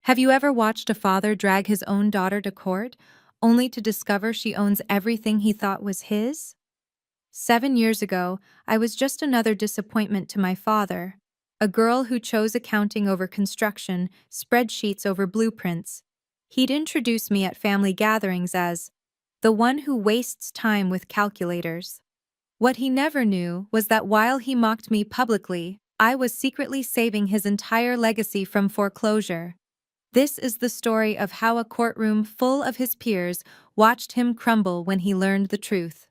Have you ever watched a father drag his own daughter to court, only to discover she owns everything he thought was his? 7 years ago, I was just another disappointment to my father, a girl who chose accounting over construction, spreadsheets over blueprints. He'd introduce me at family gatherings as the one who wastes time with calculators. What he never knew was that while he mocked me publicly, I was secretly saving his entire legacy from foreclosure. This is the story of how a courtroom full of his peers watched him crumble when he learned the truth.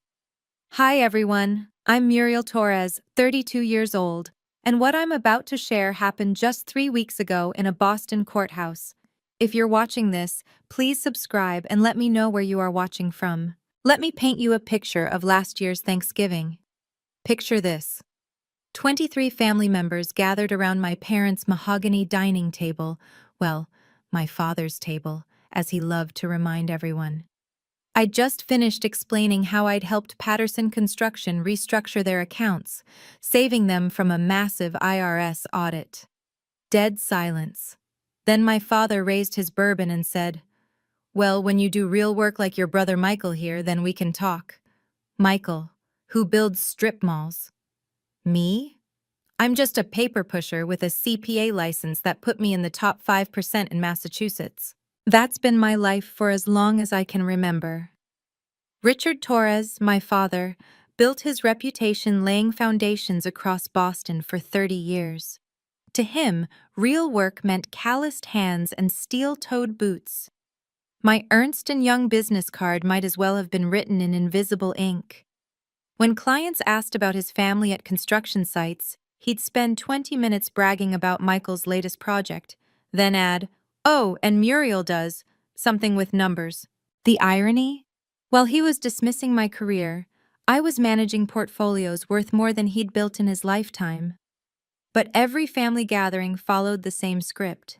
Hi everyone, I'm Muriel Torres, 32 years old, and what I'm about to share happened just 3 weeks ago in a Boston courthouse. If you're watching this, please subscribe and let me know where you are watching from. Let me paint you a picture of last year's Thanksgiving. Picture this. 23 family members gathered around my parents' mahogany dining table, well, my father's table, as he loved to remind everyone. I'd just finished explaining how I'd helped Patterson Construction restructure their accounts, saving them from a massive IRS audit. Dead silence. Then my father raised his bourbon and said, "Well, when you do real work like your brother Michael here, then we can talk." Michael, who builds strip malls. Me? I'm just a paper pusher with a CPA license that put me in the top 5% in Massachusetts. That's been my life for as long as I can remember. Richard Torres, my father, built his reputation laying foundations across Boston for 30 years. To him, real work meant calloused hands and steel-toed boots. My Ernst & Young business card might as well have been written in invisible ink. When clients asked about his family at construction sites, he'd spend 20 minutes bragging about Michael's latest project, then add, "Oh, and Muriel does," something with numbers. The irony? While he was dismissing my career, I was managing portfolios worth more than he'd built in his lifetime. But every family gathering followed the same script.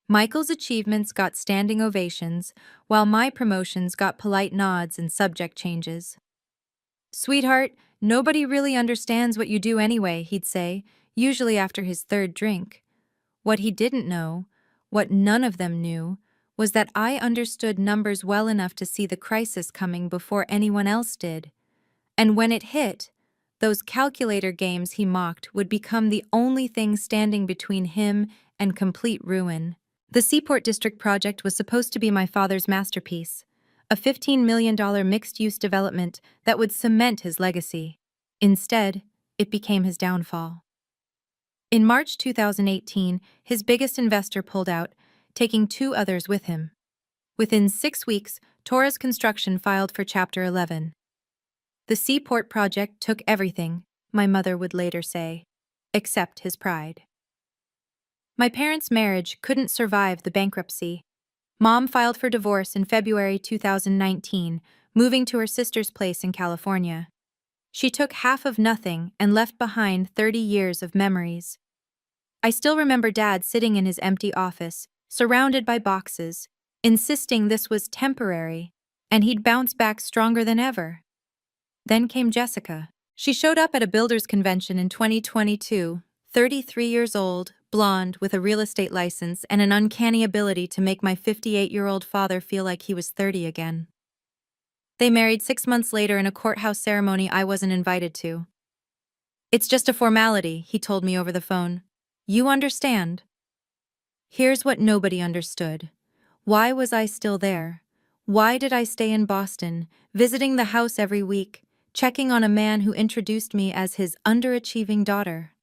Michael's achievements got standing ovations, while my promotions got polite nods and subject changes. "Sweetheart, nobody really understands what you do anyway," he'd say, usually after his third drink. What he didn't know, what none of them knew, was that I understood numbers well enough to see the crisis coming before anyone else did. And when it hit, those calculator games he mocked would become the only thing standing between him and complete ruin. The Seaport District project was supposed to be my father's masterpiece, a $15 million mixed-use development that would cement his legacy. Instead, it became his downfall. In March 2018, his biggest investor pulled out, taking 2 others with him. Within 6 weeks, Torres Construction filed for Chapter 11. The Seaport project took everything, my mother would later say, except his pride. My parents' marriage couldn't survive the bankruptcy. Mom filed for divorce in February 2019, moving to her sister's place in California. She took half of nothing and left behind 30 years of memories. I still remember Dad sitting in his empty office, surrounded by boxes, insisting this was temporary, and he'd bounce back stronger than ever. Then came Jessica. She showed up at a builder's convention in 2022, 33 years old, blonde, with a real estate license and an uncanny ability to make my 58-year-old father feel like he was 30 again. They married 6 months later in a courthouse ceremony I wasn't invited to. "It's just a formality," he told me over the phone. "You understand." Here's what nobody understood. Why was I still there? Why did I stay in Boston, visiting the house every week, checking on a man who introduced me as his underachieving daughter?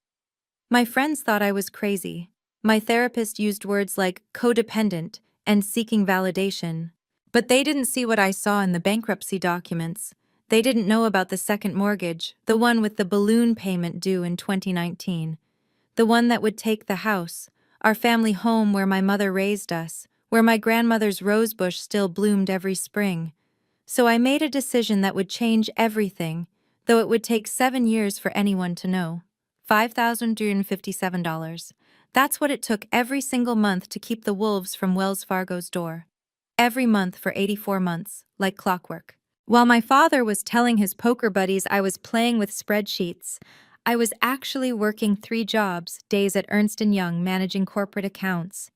My friends thought I was crazy. My therapist used words like codependent and seeking validation. But they didn't see what I saw in the bankruptcy documents. They didn't know about the second mortgage, the one with the balloon payment due in 2019. The one that would take the house, our family home where my mother raised us, where my grandmother's rosebush still bloomed every spring. So I made a decision that would change everything, though it would take 7 years for anyone to know. $5,357. That's what it took every single month to keep the wolves from Wells Fargo's door. Every month for 84 months, like clockwork. While my father was telling his poker buddies I was playing with spreadsheets, I was actually working 3 jobs, days at Ernst & Young managing corporate accounts.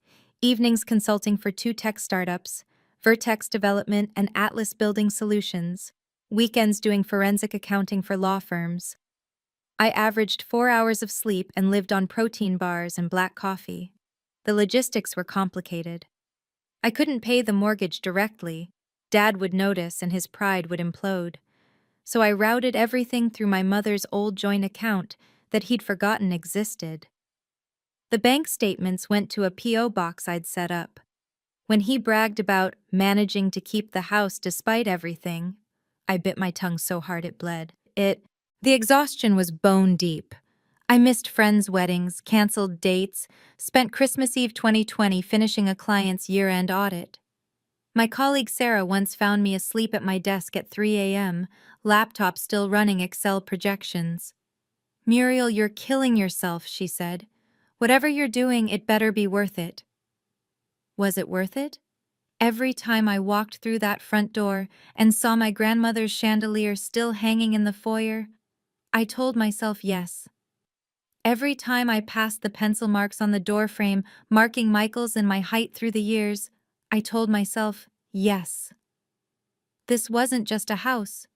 evenings consulting for 2 tech startups, Vertex Development and Atlas Building Solutions, weekends doing forensic accounting for law firms. I averaged 4 hours of sleep and lived on protein bars and black coffee. The logistics were complicated. I couldn't pay the mortgage directly. Dad would notice and his pride would implode. So I routed everything through my mother's old joint account that he'd forgotten existed. The bank statements went to a P.O. box I'd set up. When he bragged about managing to keep the house despite everything, I bit my tongue so hard it bled. The exhaustion was bone deep. I missed friends' weddings, canceled dates, spent Christmas Eve 2020 finishing a client's year-end audit. My colleague Sarah once found me asleep at my desk at 3 a.m., laptop still running Excel projections. "Muriel, you're killing yourself," she said. "Whatever you're doing, it better be worth it." Was it worth it? Every time I walked through that front door and saw my grandmother's chandelier still hanging in the foyer, I told myself yes. Every time I passed the pencil marks on the doorframe marking Michael's and my height through the years, I told myself yes. This wasn't just a house.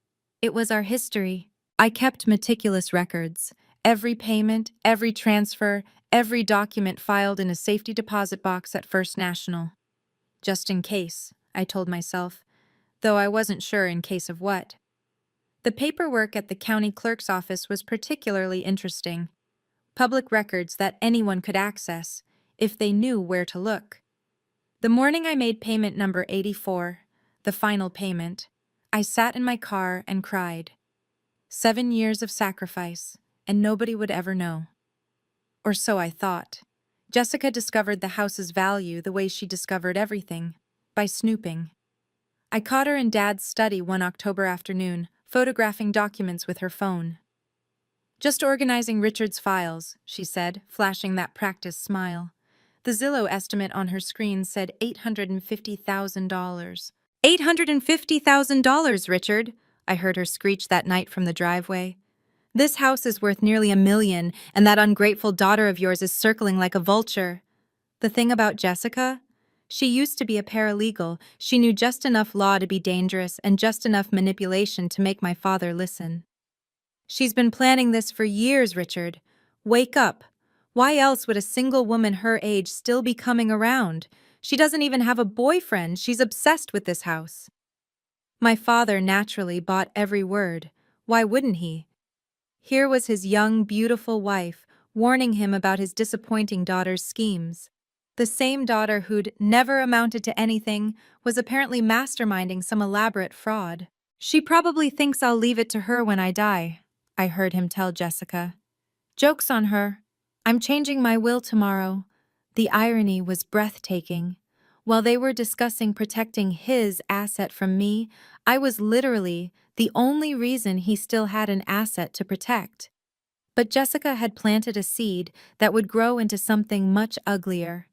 It was our history. I kept meticulous records. Every payment, every transfer, every document filed in a safety deposit box at First National. Just in case, I told myself, though I wasn't sure in case of what. The paperwork at the county clerk's office was particularly interesting. Public records that anyone could access, if they knew where to look. The morning I made payment number 84, the final payment, I sat in my car and cried. 7 years of sacrifice, and nobody would ever know. Or so I thought. Jessica discovered the house's value the way she discovered everything, by snooping. I caught her in Dad's study one October afternoon, photographing documents with her phone. "Just organizing Richard's files," she said, flashing that practiced smile. The Zillow estimate on her screen said $850,000. $850,000, Richard, I heard her screech that night from the driveway. "This house is worth nearly $1 million, and that ungrateful daughter of yours is circling like a vulture." The thing about Jessica? She used to be a paralegal. She knew just enough law to be dangerous and just enough manipulation to make my father listen. "She's been planning this for years, Richard. Wake up. Why else would a single woman her age still be coming around? She doesn't even have a boyfriend. She's obsessed with this house." My father naturally bought every word. Why wouldn't he? Here was his young, beautiful wife, warning him about his disappointing daughter's schemes. The same daughter who'd never amounted to anything was apparently masterminding some elaborate fraud. "She probably thinks I'll leave it to her when I die," I heard him tell Jessica. "Joke's on her. I'm changing my will tomorrow." The irony was breathtaking. While they were discussing protecting his asset from me, I was literally the only reason he still had an asset to protect. But Jessica had planted a seed that would grow into something much uglier.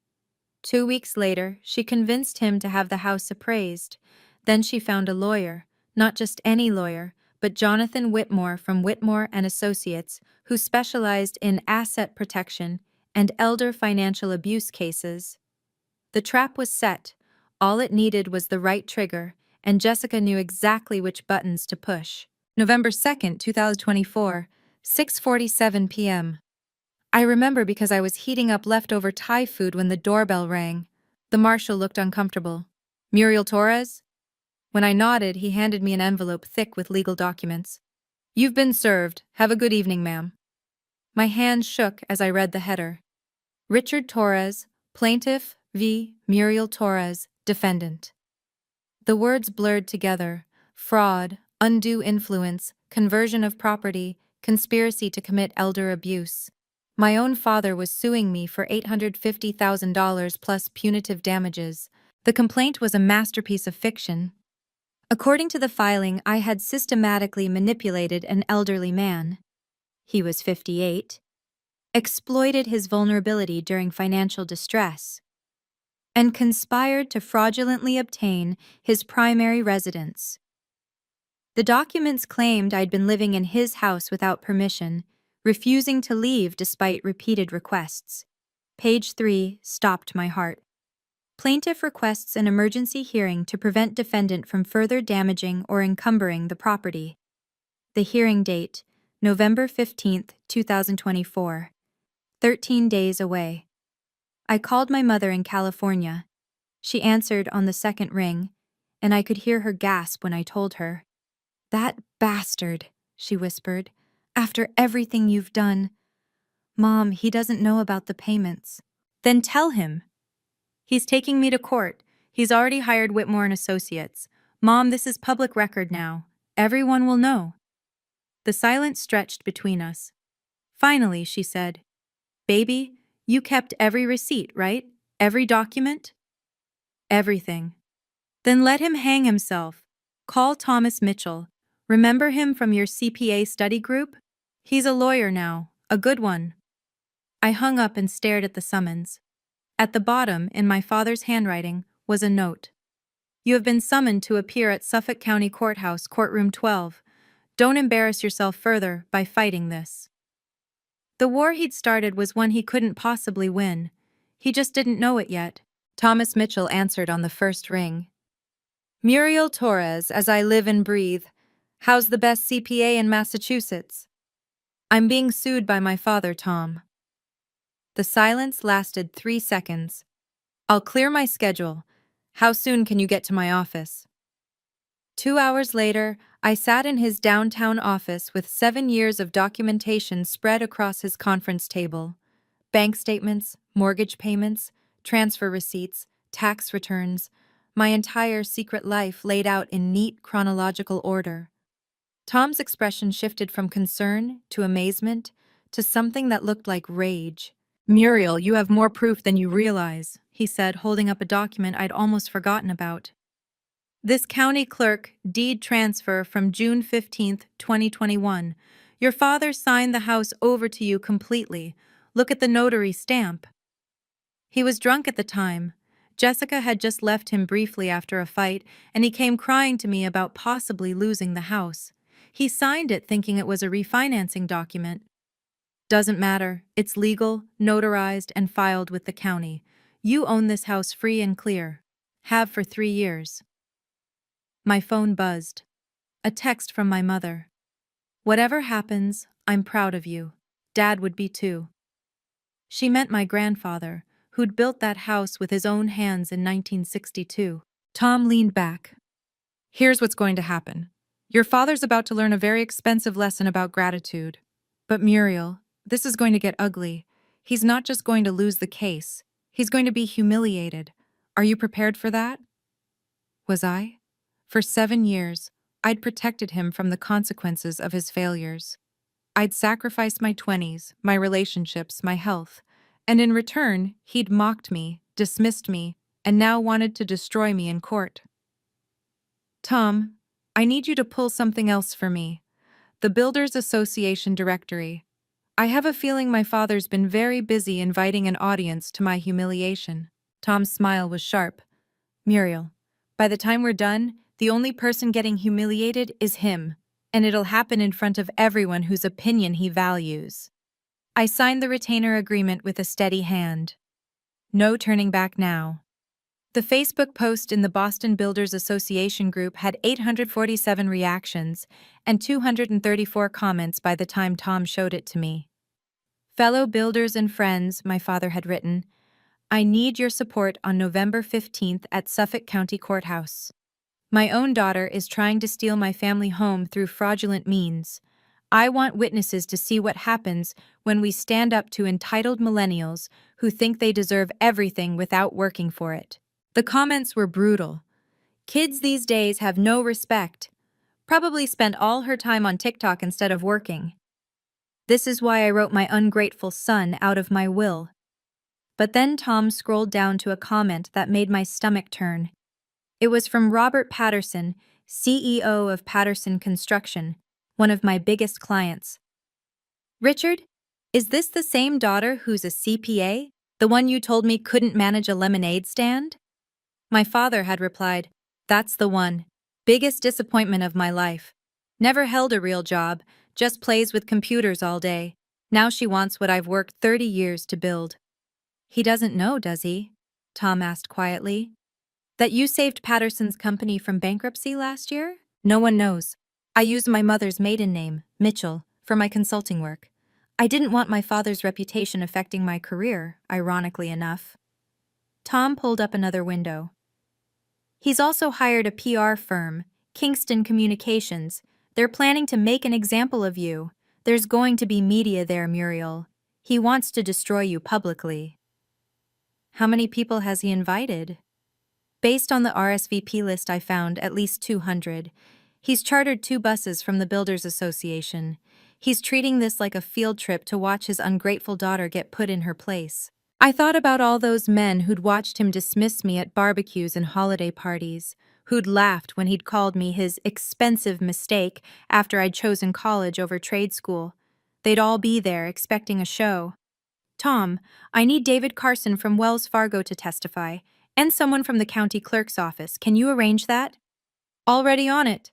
2 weeks later, she convinced him to have the house appraised. Then she found a lawyer, not just any lawyer, but Jonathan Whitmore from Whitmore and Associates, who specialized in asset protection and elder financial abuse cases. The trap was set. All it needed was the right trigger, and Jessica knew exactly which buttons to push. November 2nd, 2024, 6:47 p.m. I remember because I was heating up leftover Thai food when the doorbell rang. The marshal looked uncomfortable. "Muriel Torres?" When I nodded, he handed me an envelope thick with legal documents. "You've been served. Have a good evening, ma'am." My hand shook as I read the header. Richard Torres, Plaintiff v. Muriel Torres, Defendant. The words blurred together. Fraud, undue influence, conversion of property, conspiracy to commit elder abuse. My own father was suing me for $850,000 plus punitive damages. The complaint was a masterpiece of fiction. According to the filing, I had systematically manipulated an elderly man. He was 58. Exploited his vulnerability during financial distress, and conspired to fraudulently obtain his primary residence. The documents claimed I'd been living in his house without permission, refusing to leave despite repeated requests. Page 3 stopped my heart. Plaintiff requests an emergency hearing to prevent defendant from further damaging or encumbering the property. The hearing date, November 15th, 2024. 13 days away. I called my mother in California. She answered on the second ring, and I could hear her gasp when I told her. "That bastard," she whispered. "After everything you've done." "Mom, he doesn't know about the payments." "Then tell him." "He's taking me to court. He's already hired Whitmore and Associates. Mom, this is public record now. Everyone will know." The silence stretched between us. Finally, she said, "Baby, you kept every receipt, right? Every document?" "Everything." "Then let him hang himself. Call Thomas Mitchell. Remember him from your CPA study group? He's a lawyer now, a good one." I hung up and stared at the summons. At the bottom, in my father's handwriting, was a note. "You have been summoned to appear at Suffolk County Courthouse, Courtroom 12. Don't embarrass yourself further by fighting this." The war he'd started was one he couldn't possibly win. He just didn't know it yet. Thomas Mitchell answered on the first ring. "Muriel Torres, as I live and breathe. How's the best CPA in Massachusetts? I'm being sued by my father, Tom." The silence lasted 3 seconds. "I'll clear my schedule. How soon can you get to my office?" 2 hours later, I sat in his downtown office with 7 years of documentation spread across his conference table. Bank statements, mortgage payments, transfer receipts, tax returns, my entire secret life laid out in neat chronological order. Tom's expression shifted from concern to amazement to something that looked like rage. "Muriel, you have more proof than you realize," he said, holding up a document I'd almost forgotten about. "This county clerk deed transfer from June 15th, 2021. Your father signed the house over to you completely. Look at the notary stamp." He was drunk at the time. Jessica had just left him briefly after a fight, and he came crying to me about possibly losing the house. He signed it thinking it was a refinancing document. "Doesn't matter. It's legal, notarized, and filed with the county. You own this house free and clear. Have for 3 years. My phone buzzed. A text from my mother. "Whatever happens, I'm proud of you. Dad would be too." She meant my grandfather, who'd built that house with his own hands in 1962. Tom leaned back. "Here's what's going to happen. Your father's about to learn a very expensive lesson about gratitude. But Muriel, this is going to get ugly. He's not just going to lose the case. He's going to be humiliated. Are you prepared for that?" Was I? For 7 years, I'd protected him from the consequences of his failures. I'd sacrificed my 20s, my relationships, my health, and in return, he'd mocked me, dismissed me, and now wanted to destroy me in court. "Tom, I need you to pull something else for me. The Builders Association directory. I have a feeling my father's been very busy inviting an audience to my humiliation." Tom's smile was sharp. "Muriel, by the time we're done, the only person getting humiliated is him, and it'll happen in front of everyone whose opinion he values." I signed the retainer agreement with a steady hand. No turning back now. The Facebook post in the Boston Builders Association group had 847 reactions and 234 comments by the time Tom showed it to me. "Fellow builders and friends," my father had written, "I need your support on November 15th at Suffolk County Courthouse. My own daughter is trying to steal my family home through fraudulent means. I want witnesses to see what happens when we stand up to entitled millennials who think they deserve everything without working for it." The comments were brutal. "Kids these days have no respect. Probably spent all her time on TikTok instead of working. This is why I wrote my ungrateful son out of my will." But then Tom scrolled down to a comment that made my stomach turn. It was from Robert Patterson, CEO of Patterson Construction, one of my biggest clients. "Richard, is this the same daughter who's a CPA? The one you told me couldn't manage a lemonade stand?" My father had replied, "That's the one. Biggest disappointment of my life. Never held a real job, just plays with computers all day. Now she wants what I've worked 30 years to build." He doesn't know, does he? Tom asked quietly. That you saved Patterson's company from bankruptcy last year? No one knows. I used my mother's maiden name, Mitchell, for my consulting work. I didn't want my father's reputation affecting my career, ironically enough. Tom pulled up another window. He's also hired a PR firm, Kingston Communications. They're planning to make an example of you. There's going to be media there, Muriel. He wants to destroy you publicly. How many people has he invited? Based on the RSVP list I found, at least 200. He's chartered 2 buses from the Builders Association. He's treating this like a field trip to watch his ungrateful daughter get put in her place. I thought about all those men who'd watched him dismiss me at barbecues and holiday parties, who'd laughed when he'd called me his expensive mistake after I'd chosen college over trade school. They'd all be there expecting a show. Tom, I need David Carson from Wells Fargo to testify, and someone from the county clerk's office. Can you arrange that? Already on it.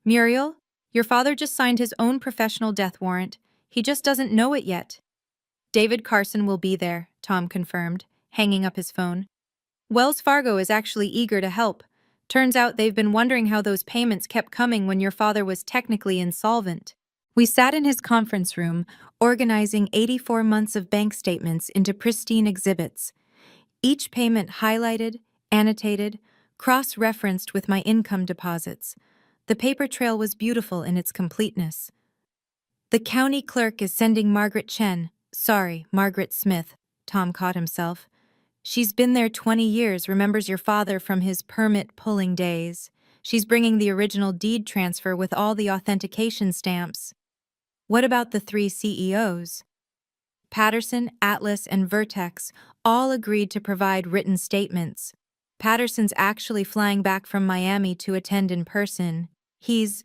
Muriel, your father just signed his own professional death warrant. He just doesn't know it yet. David Carson will be there, Tom confirmed, hanging up his phone. Wells Fargo is actually eager to help. Turns out they've been wondering how those payments kept coming when your father was technically insolvent. We sat in his conference room, organizing 84 months of bank statements into pristine exhibits. Each payment highlighted, annotated, cross-referenced with my income deposits. The paper trail was beautiful in its completeness. The county clerk is sending Margaret Smith, Tom caught himself. She's been there 20 years, remembers your father from his permit-pulling days. She's bringing the original deed transfer with all the authentication stamps. What about the 3 CEOs? Patterson, Atlas, and Vertex all agreed to provide written statements. Patterson's actually flying back from Miami to attend in person. He's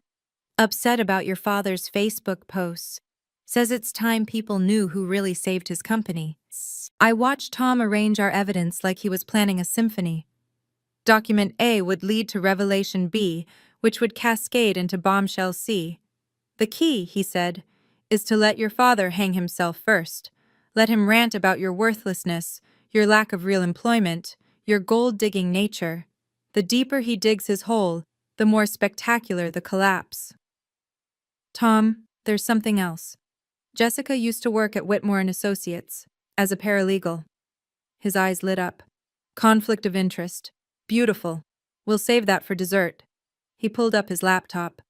upset about your father's Facebook posts. Says it's time people knew who really saved his company. I watched Tom arrange our evidence like he was planning a symphony. Document A would lead to Revelation B, which would cascade into Bombshell C. The key, he said, is to let your father hang himself first. Let him rant about your worthlessness, your lack of real employment, your gold-digging nature. The deeper he digs his hole, the more spectacular the collapse. Tom, there's something else. Jessica used to work at Whitmore & Associates, as a paralegal. His eyes lit up. Conflict of interest. Beautiful. We'll save that for dessert. He pulled up his laptop.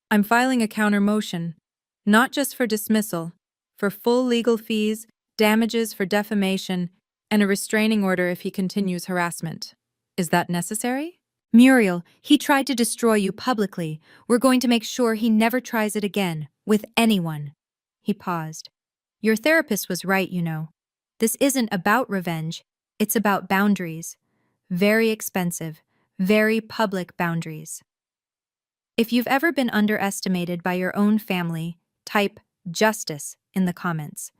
I'm filing a counter motion, not just for dismissal, for full legal fees, damages for defamation, and a restraining order if he continues harassment. Is that necessary? Muriel, he tried to destroy you publicly. We're going to make sure he never tries it again, with anyone. He paused. Your therapist was right, you know. This isn't about revenge, it's about boundaries. Very expensive, very public boundaries. If you've ever been underestimated by your own family, type justice in the comments.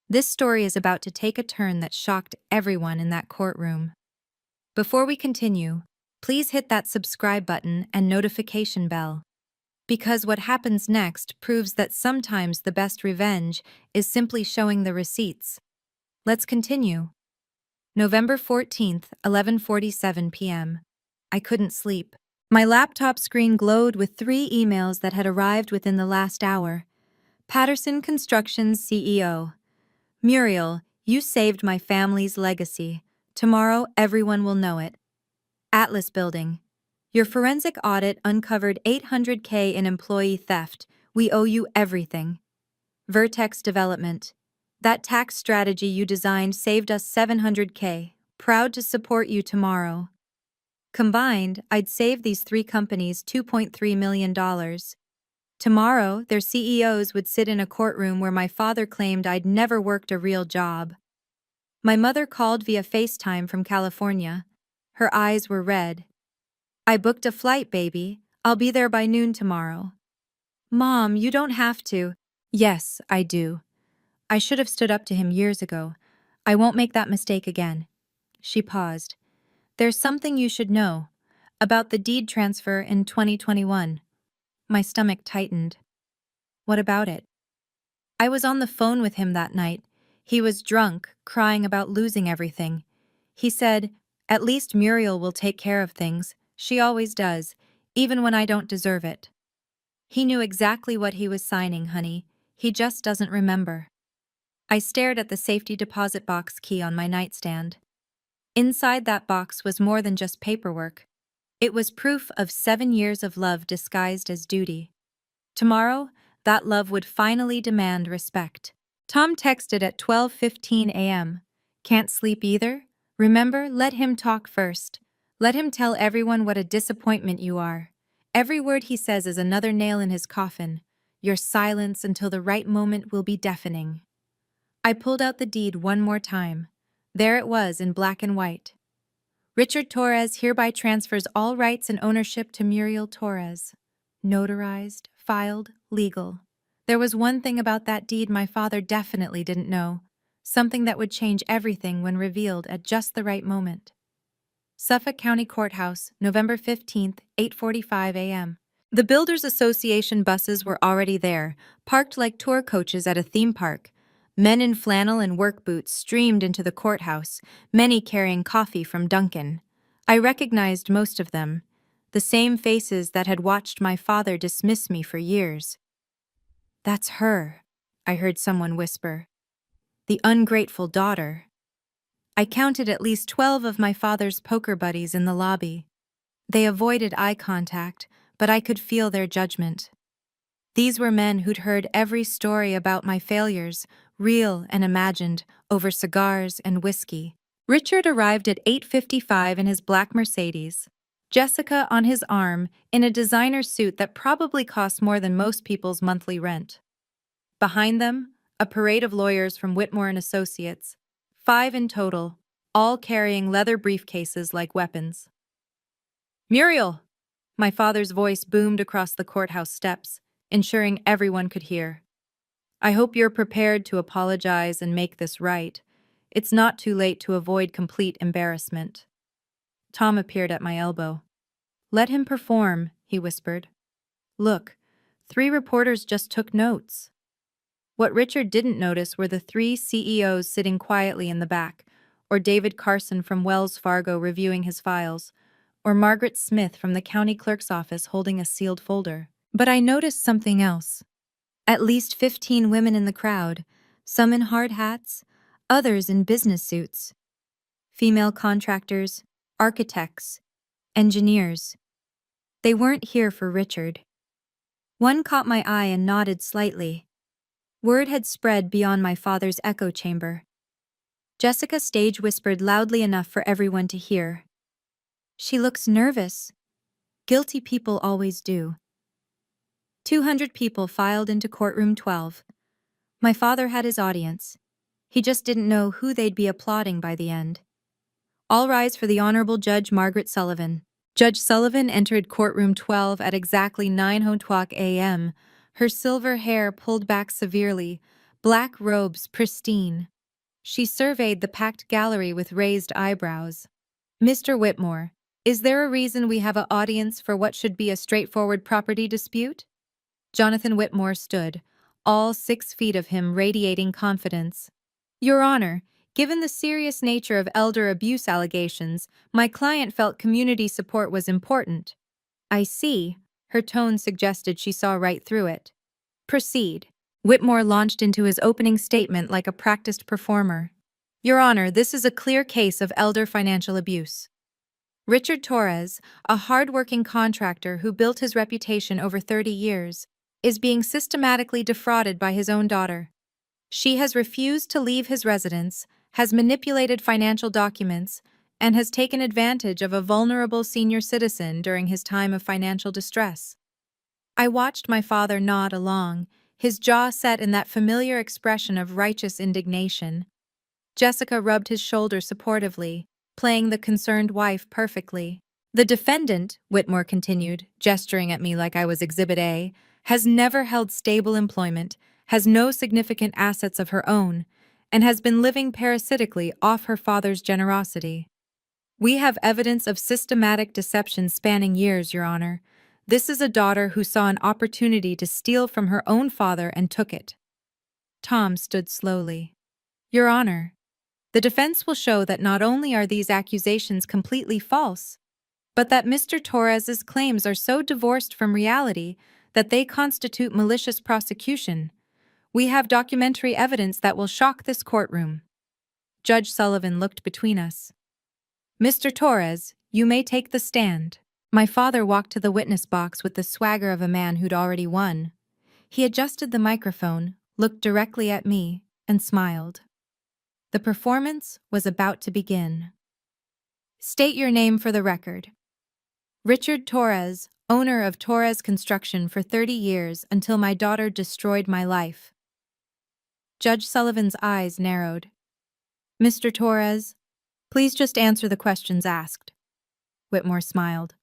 This story is about to take a turn that shocked everyone in that courtroom. Before we continue, please hit that subscribe button and notification bell. Because what happens next proves that sometimes the best revenge is simply showing the receipts. Let's continue. November 14th, 11:47 p.m. I couldn't sleep. My laptop screen glowed with 3 emails that had arrived within the last hour. Patterson Construction's CEO. Muriel, you saved my family's legacy. Tomorrow, everyone will know it. Atlas Building. Your forensic audit uncovered $800K in employee theft. We owe you everything. Vertex Development. That tax strategy you designed saved us $700K. Proud to support you tomorrow. Combined, I'd save these 3 companies $2.3 million. Tomorrow, their CEOs would sit in a courtroom where my father claimed I'd never worked a real job. My mother called via FaceTime from California. Her eyes were red. I booked a flight, baby. I'll be there by noon tomorrow. Mom, you don't have to. Yes, I do. I should have stood up to him years ago. I won't make that mistake again. She paused. There's something you should know about the deed transfer in 2021. My stomach tightened. What about it? I was on the phone with him that night. He was drunk, crying about losing everything. He said, At least Muriel will take care of things. She always does, even when I don't deserve it. He knew exactly what he was signing, honey. He just doesn't remember. I stared at the safety deposit box key on my nightstand. Inside that box was more than just paperwork. It was proof of 7 years of love disguised as duty. Tomorrow, that love would finally demand respect. Tom texted at 12:15 a.m. Can't sleep either? Remember, let him talk first. Let him tell everyone what a disappointment you are. Every word he says is another nail in his coffin. Your silence until the right moment will be deafening. I pulled out the deed one more time. There it was in black and white. Richard Torres hereby transfers all rights and ownership to Muriel Torres. Notarized, filed, legal. There was one thing about that deed my father definitely didn't know. Something that would change everything when revealed at just the right moment. Suffolk County Courthouse, November 15th, 8:45 a.m. The Builders Association buses were already there, parked like tour coaches at a theme park. Men in flannel and work boots streamed into the courthouse, many carrying coffee from Dunkin'. I recognized most of them, the same faces that had watched my father dismiss me for years. "That's her," I heard someone whisper. "The ungrateful daughter." I counted at least 12 of my father's poker buddies in the lobby. They avoided eye contact, but I could feel their judgment. These were men who'd heard every story about my failures, real and imagined, over cigars and whiskey. Richard arrived at 8:55 in his black Mercedes. Jessica on his arm, in a designer suit that probably cost more than most people's monthly rent. Behind them, a parade of lawyers from Whitmore and Associates, 5 in total, all carrying leather briefcases like weapons. "Muriel!" My father's voice boomed across the courthouse steps, ensuring everyone could hear. "I hope you're prepared to apologize and make this right. It's not too late to avoid complete embarrassment." Tom appeared at my elbow. "Let him perform," he whispered. "Look, 3 reporters just took notes." What Richard didn't notice were the 3 CEOs sitting quietly in the back, or David Carson from Wells Fargo reviewing his files, or Margaret Smith from the county clerk's office holding a sealed folder. But I noticed something else. At least 15 women in the crowd, some in hard hats, others in business suits. Female contractors, architects, engineers. They weren't here for Richard. One caught my eye and nodded slightly. Word had spread beyond my father's echo chamber. Jessica stage whispered loudly enough for everyone to hear. "She looks nervous." Guilty people always do. 200 people filed into courtroom 12. My father had his audience. He just didn't know who they'd be applauding by the end. "All rise for the Honorable Judge Margaret Sullivan." Judge Sullivan entered courtroom 12 at exactly 9:00 a.m., her silver hair pulled back severely, black robes pristine. She surveyed the packed gallery with raised eyebrows. "Mr. Whitmore, is there a reason we have an audience for what should be a straightforward property dispute?" Jonathan Whitmore stood, all 6 feet of him radiating confidence. "Your Honor, given the serious nature of elder abuse allegations, my client felt community support was important." "I see." Her tone suggested she saw right through it. "Proceed." Whitmore launched into his opening statement like a practiced performer. "Your Honor, this is a clear case of elder financial abuse. Richard Torres, a hard-working contractor who built his reputation over 30 years, is being systematically defrauded by his own daughter. She has refused to leave his residence, has manipulated financial documents, and has taken advantage of a vulnerable senior citizen during his time of financial distress." I watched my father nod along, his jaw set in that familiar expression of righteous indignation. Jessica rubbed his shoulder supportively, playing the concerned wife perfectly. "The defendant," Whitmore continued, gesturing at me like I was Exhibit A, "has never held stable employment, has no significant assets of her own, and has been living parasitically off her father's generosity. We have evidence of systematic deception spanning years, Your Honor. This is a daughter who saw an opportunity to steal from her own father and took it." Tom stood slowly. "Your Honor, The defense will show that not only are these accusations completely false, but that Mr. Torres's claims are so divorced from reality that they constitute malicious prosecution. We have documentary evidence that will shock this courtroom. Judge Sullivan looked between us. Mr. Torres, you may take the stand. My father walked to the witness box with the swagger of a man who'd already won. He adjusted the microphone, looked directly at me, and smiled. The performance was about to begin. State your name for the record. Richard Torres, owner of Torres Construction for 30 years until my daughter destroyed my life. Judge Sullivan's eyes narrowed. Mr. Torres, please just answer the questions asked. Whitmore smiled.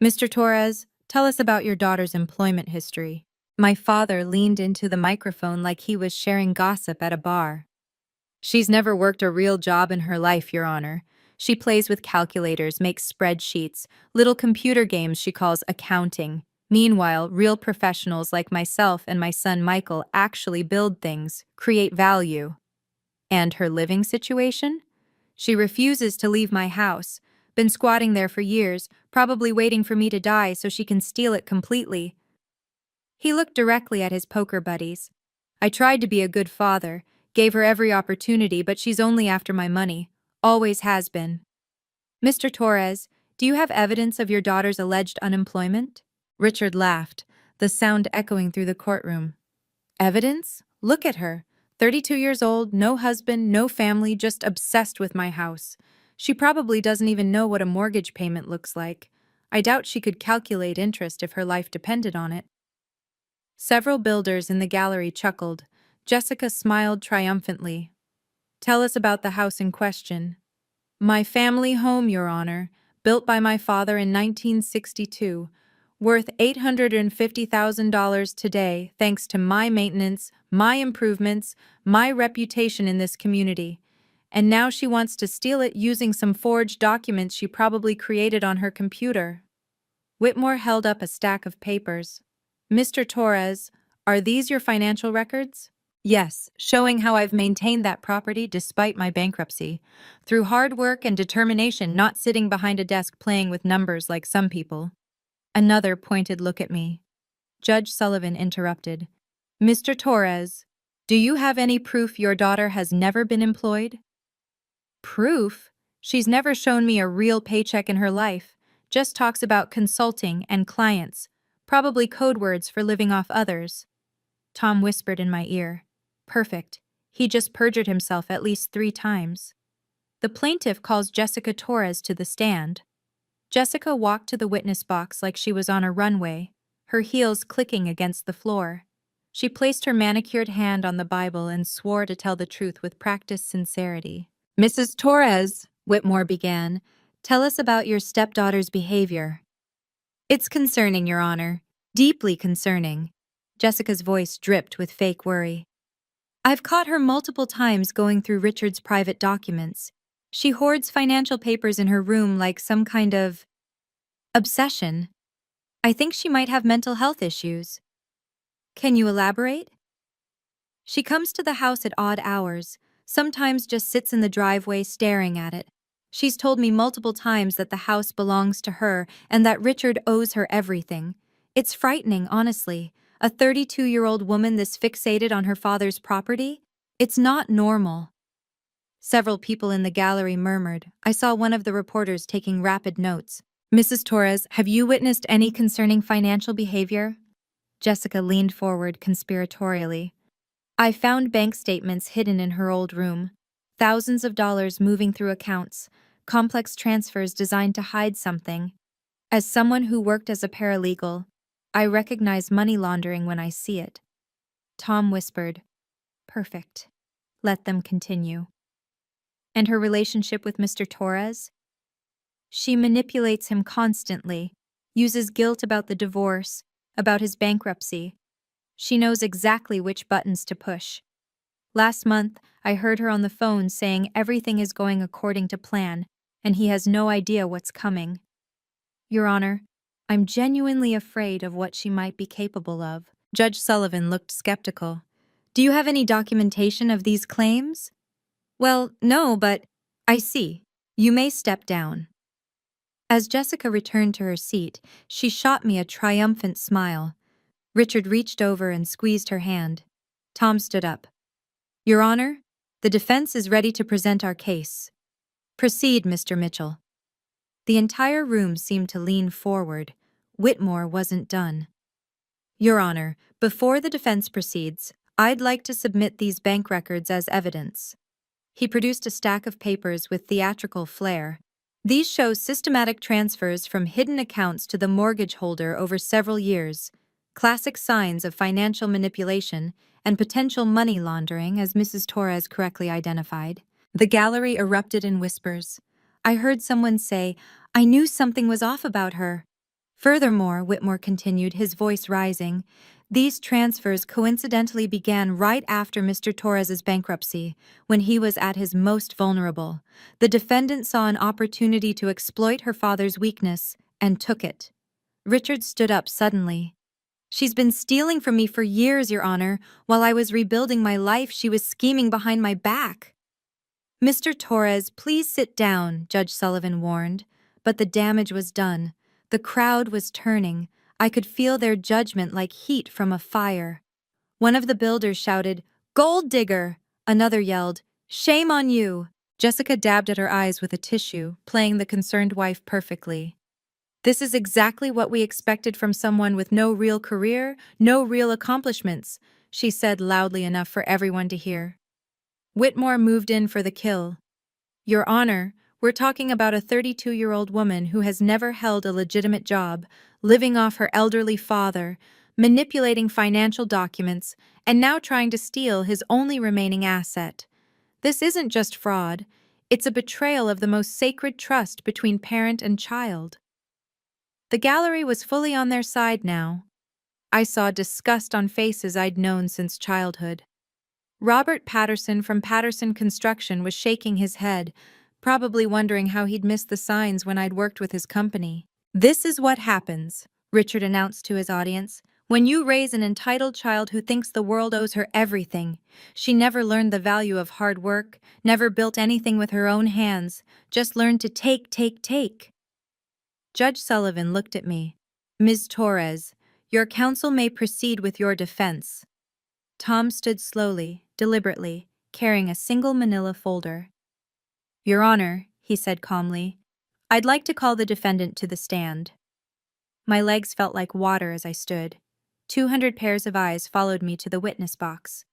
Mr. Torres, tell us about your daughter's employment history. My father leaned into the microphone like he was sharing gossip at a bar. She's never worked a real job in her life, Your Honor. She plays with calculators, makes spreadsheets, little computer games she calls accounting. Meanwhile, real professionals like myself and my son Michael actually build things, create value. And her living situation? She refuses to leave my house. Been squatting there for years, probably waiting for me to die so she can steal it completely. He looked directly at his poker buddies. I tried to be a good father, gave her every opportunity, but she's only after my money. Always has been. Mr. Torres, do you have evidence of your daughter's alleged unemployment? Richard laughed, the sound echoing through the courtroom. Evidence? Look at her. 32 years old, no husband, no family, just obsessed with my house. She probably doesn't even know what a mortgage payment looks like. I doubt she could calculate interest if her life depended on it. Several builders in the gallery chuckled. Jessica smiled triumphantly. Tell us about the house in question. My family home, Your Honor, built by my father in 1962, worth $850,000 today thanks to my maintenance, my improvements, my reputation in this community. And now she wants to steal it using some forged documents she probably created on her computer. Whitmore held up a stack of papers. Mr. Torres, are these your financial records? Yes, showing how I've maintained that property despite my bankruptcy, through hard work and determination, not sitting behind a desk playing with numbers like some people. Another pointed look at me. Judge Sullivan interrupted. Mr. Torres, do you have any proof your daughter has never been employed? Proof? She's never shown me a real paycheck in her life, just talks about consulting and clients, probably code words for living off others. Tom whispered in my ear. Perfect. He just perjured himself at least 3 times. The plaintiff calls Jessica Torres to the stand. Jessica walked to the witness box like she was on a runway, her heels clicking against the floor. She placed her manicured hand on the Bible and swore to tell the truth with practiced sincerity. Mrs. Torres, Whitmore began, tell us about your stepdaughter's behavior. It's concerning, Your Honor. Deeply concerning. Jessica's voice dripped with fake worry. I've caught her multiple times going through Richard's private documents. She hoards financial papers in her room like some kind of obsession. I think she might have mental health issues. Can you elaborate? She comes to the house at odd hours, sometimes just sits in the driveway staring at it. She's told me multiple times that the house belongs to her and that Richard owes her everything. It's frightening, honestly. A 32-year-old woman this fixated on her father's property? It's not normal. Several people in the gallery murmured. I saw one of the reporters taking rapid notes. Mrs. Torres, have you witnessed any concerning financial behavior? Jessica leaned forward conspiratorially. I found bank statements hidden in her old room. Thousands of dollars moving through accounts, complex transfers designed to hide something. As someone who worked as a paralegal, I recognize money laundering when I see it. Tom whispered, Perfect. Let them continue. And her relationship with Mr. Torres? She manipulates him constantly, uses guilt about the divorce, about his bankruptcy. She knows exactly which buttons to push. Last month, I heard her on the phone saying everything is going according to plan, and he has no idea what's coming. Your Honor, I'm genuinely afraid of what she might be capable of. Judge Sullivan looked skeptical. Do you have any documentation of these claims? Well, no, but I see. You may step down. As Jessica returned to her seat, she shot me a triumphant smile. Richard reached over and squeezed her hand. Tom stood up. Your Honor, the defense is ready to present our case. Proceed, Mr. Mitchell. The entire room seemed to lean forward. Whitmore wasn't done. Your Honor, before the defense proceeds, I'd like to submit these bank records as evidence. He produced a stack of papers with theatrical flair. These show systematic transfers from hidden accounts to the mortgage holder over several years, classic signs of financial manipulation and potential money laundering, as Mrs. Torres correctly identified. The gallery erupted in whispers. I heard someone say, "I knew something was off about her." Furthermore, Whitmore continued, his voice rising, these transfers coincidentally began right after Mr. Torres's bankruptcy, when he was at his most vulnerable. The defendant saw an opportunity to exploit her father's weakness and took it. Richard stood up suddenly. She's been stealing from me for years, Your Honor. While I was rebuilding my life, she was scheming behind my back. Mr. Torres, please sit down, Judge Sullivan warned. But the damage was done. The crowd was turning. I could feel their judgment like heat from a fire. One of the builders shouted, "Gold digger!" Another yelled, "Shame on you!" Jessica dabbed at her eyes with a tissue, playing the concerned wife perfectly. This is exactly what we expected from someone with no real career, no real accomplishments, she said loudly enough for everyone to hear. Whitmore moved in for the kill. Your Honor, we're talking about a 32-year-old woman who has never held a legitimate job, living off her elderly father, manipulating financial documents, and now trying to steal his only remaining asset. This isn't just fraud, it's a betrayal of the most sacred trust between parent and child. The gallery was fully on their side now. I saw disgust on faces I'd known since childhood. Robert Patterson from Patterson Construction was shaking his head, probably wondering how he'd missed the signs when I'd worked with his company. This is what happens, Richard announced to his audience, when you raise an entitled child who thinks the world owes her everything. She never learned the value of hard work, never built anything with her own hands, just learned to take. Judge Sullivan looked at me. Ms. Torres, your counsel may proceed with your defense. Tom stood slowly, deliberately, carrying a single manila folder. Your Honor, he said calmly, I'd like to call the defendant to the stand. My legs felt like water as I stood. 200 pairs of eyes followed me to the witness box.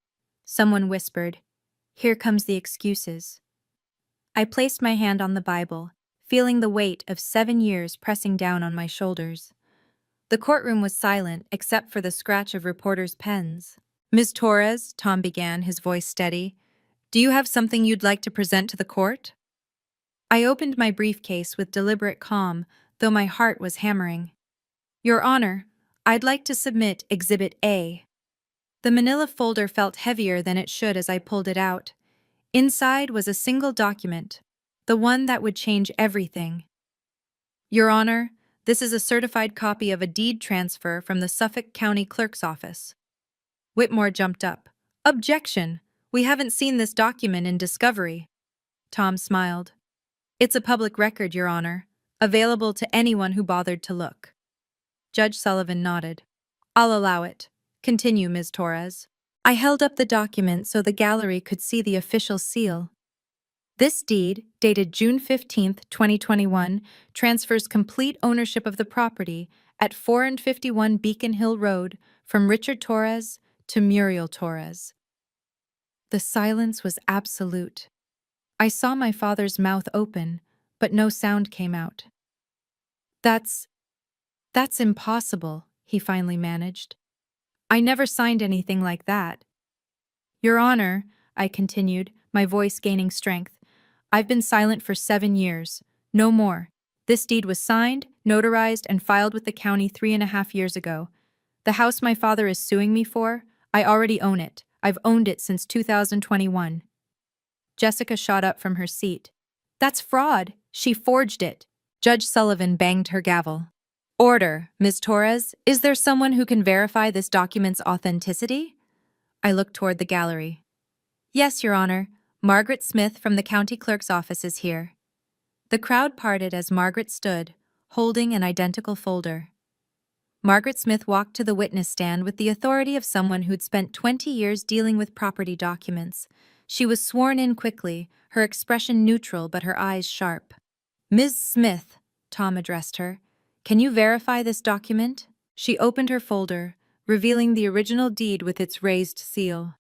Someone whispered, "Here comes the excuses." I placed my hand on the Bible, feeling the weight of 7 years pressing down on my shoulders. The courtroom was silent except for the scratch of reporters' pens. Ms. Torres, Tom began, his voice steady, do you have something you'd like to present to the court? I opened my briefcase with deliberate calm, though my heart was hammering. Your Honor, I'd like to submit Exhibit A. The manila folder felt heavier than it should as I pulled it out. Inside was a single document, the one that would change everything. Your Honor, this is a certified copy of a deed transfer from the Suffolk County Clerk's office. Whitmore jumped up. Objection! We haven't seen this document in discovery. Tom smiled. It's a public record, Your Honor, available to anyone who bothered to look. Judge Sullivan nodded. I'll allow it. Continue, Ms. Torres. I held up the document so the gallery could see the official seal. This deed, dated June 15, 2021, transfers complete ownership of the property at 451 Beacon Hill Road from Richard Torres to Muriel Torres. The silence was absolute. I saw my father's mouth open, but no sound came out. That's impossible, he finally managed. I never signed anything like that. Your Honor, I continued, my voice gaining strength, I've been silent for 7 years, no more. This deed was signed, notarized, and filed with the county 3.5 years ago. The house my father is suing me for, I already own it. I've owned it since 2021. Jessica shot up from her seat. That's fraud. She forged it. Judge Sullivan banged her gavel. Order, Ms. Torres. Is there someone who can verify this document's authenticity? I looked toward the gallery. Yes, Your Honor. Margaret Smith from the county clerk's office is here. The crowd parted as Margaret stood, holding an identical folder. Margaret Smith walked to the witness stand with the authority of someone who'd spent 20 years dealing with property documents. She was sworn in quickly, her expression neutral but her eyes sharp. "Ms. Smith," Tom addressed her, "can you verify this document?" She opened her folder, revealing the original deed with its raised seal.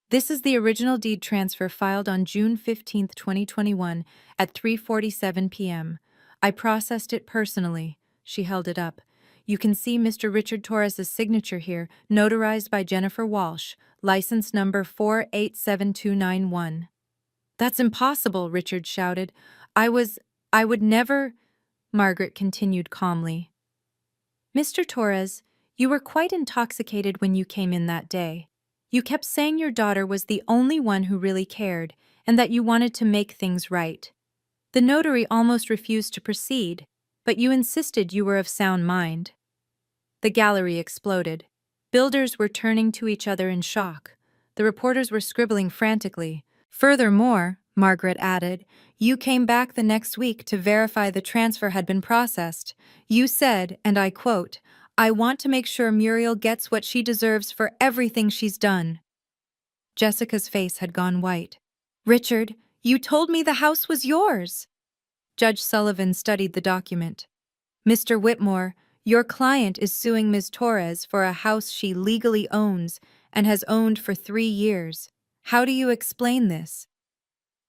"This is the original deed transfer filed on June 15, 2021, at 3:47 p.m. I processed it personally." She held it up. "You can see Mr. Richard Torres' signature here, notarized by Jennifer Walsh, license number 487291. "That's impossible," Richard shouted. I would never," Margaret continued calmly. "Mr. Torres, you were quite intoxicated when you came in that day. You kept saying your daughter was the only one who really cared, and that you wanted to make things right. The notary almost refused to proceed, but you insisted you were of sound mind." The gallery exploded. Builders were turning to each other in shock. The reporters were scribbling frantically. "Furthermore," Margaret added, "you came back the next week to verify the transfer had been processed. You said, and I quote, 'I want to make sure Muriel gets what she deserves for everything she's done.'" Jessica's face had gone white. "Richard, you told me the house was yours." Judge Sullivan studied the document. "Mr. Whitmore, your client is suing Ms. Torres for a house she legally owns and has owned for 3 years. How do you explain this?"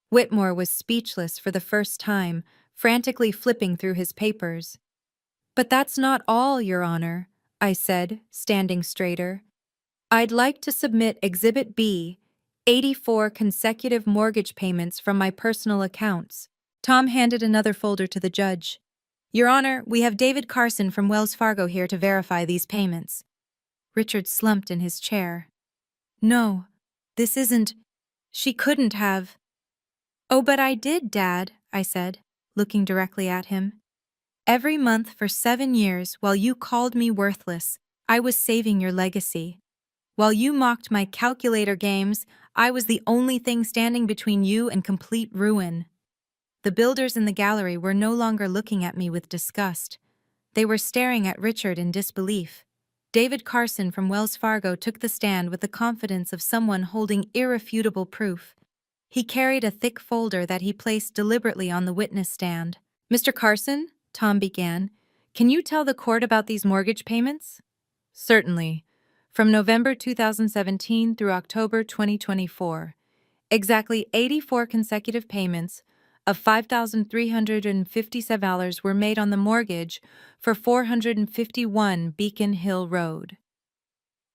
Whitmore was speechless for the first time, frantically flipping through his papers. "But that's not all, Your Honor," I said, standing straighter. "I'd like to submit Exhibit B, 84 consecutive mortgage payments from my personal accounts." Tom handed another folder to the judge. "Your Honor, we have David Carson from Wells Fargo here to verify these payments." Richard slumped in his chair. "No, this isn't. She couldn't have." "Oh, but I did, Dad," I said, looking directly at him. "Every month for 7 years, while you called me worthless, I was saving your legacy. While you mocked my calculator games, I was the only thing standing between you and complete ruin." The builders in the gallery were no longer looking at me with disgust. They were staring at Richard in disbelief. David Carson from Wells Fargo took the stand with the confidence of someone holding irrefutable proof. He carried a thick folder that he placed deliberately on the witness stand. "Mr. Carson," Tom began, "can you tell the court about these mortgage payments?" "Certainly. From November 2017 through October 2024, exactly 84 consecutive payments of $5,357 were made on the mortgage for 451 Beacon Hill Road.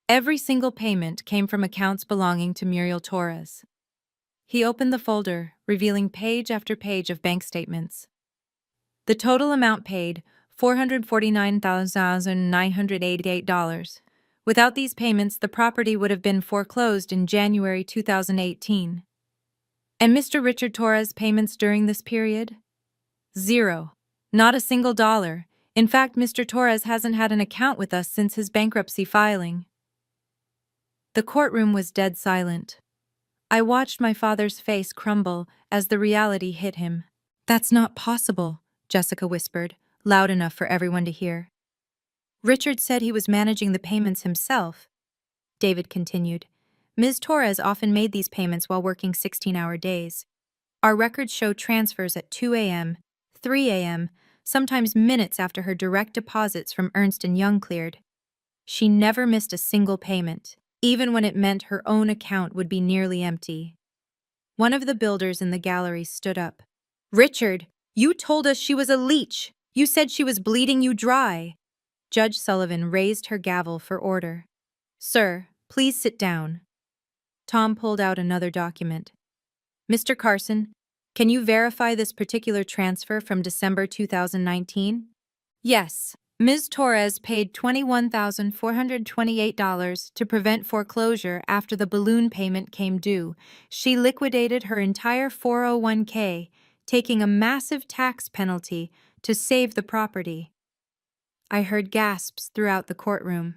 Every single payment came from accounts belonging to Muriel Torres." He opened the folder, revealing page after page of bank statements. "The total amount paid, $449,988. Without these payments, the property would have been foreclosed in January 2018. And Mr. Richard Torres' payments during this period? 0. Not a single dollar. In fact, Mr. Torres hasn't had an account with us since his bankruptcy filing." The courtroom was dead silent. I watched my father's face crumble as the reality hit him. "That's not possible," Jessica whispered, loud enough for everyone to hear. "Richard said he was managing the payments himself," David continued. "Ms. Torres often made these payments while working 16-hour days. Our records show transfers at 2 a.m., 3 a.m., sometimes minutes after her direct deposits from Ernst & Young cleared. She never missed a single payment, even when it meant her own account would be nearly empty." One of the builders in the gallery stood up. "Richard, you told us she was a leech. You said she was bleeding you dry." Judge Sullivan raised her gavel for order. "Sir, please sit down." Tom pulled out another document. "Mr. Carson, can you verify this particular transfer from December 2019? "Yes. Ms. Torres paid $21,428 to prevent foreclosure after the balloon payment came due. She liquidated her entire 401k, taking a massive tax penalty to save the property." I heard gasps throughout the courtroom.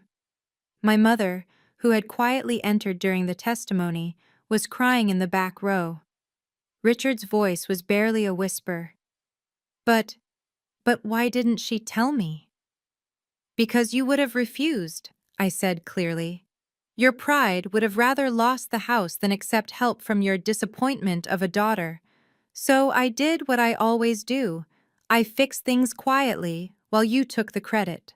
My mother, who had quietly entered during the testimony, was crying in the back row. Richard's voice was barely a whisper. But why didn't she tell me? Because you would have refused, I said clearly. Your pride would have rather lost the house than accept help from your disappointment of a daughter. So I did what I always do. I fixed things quietly while you took the credit.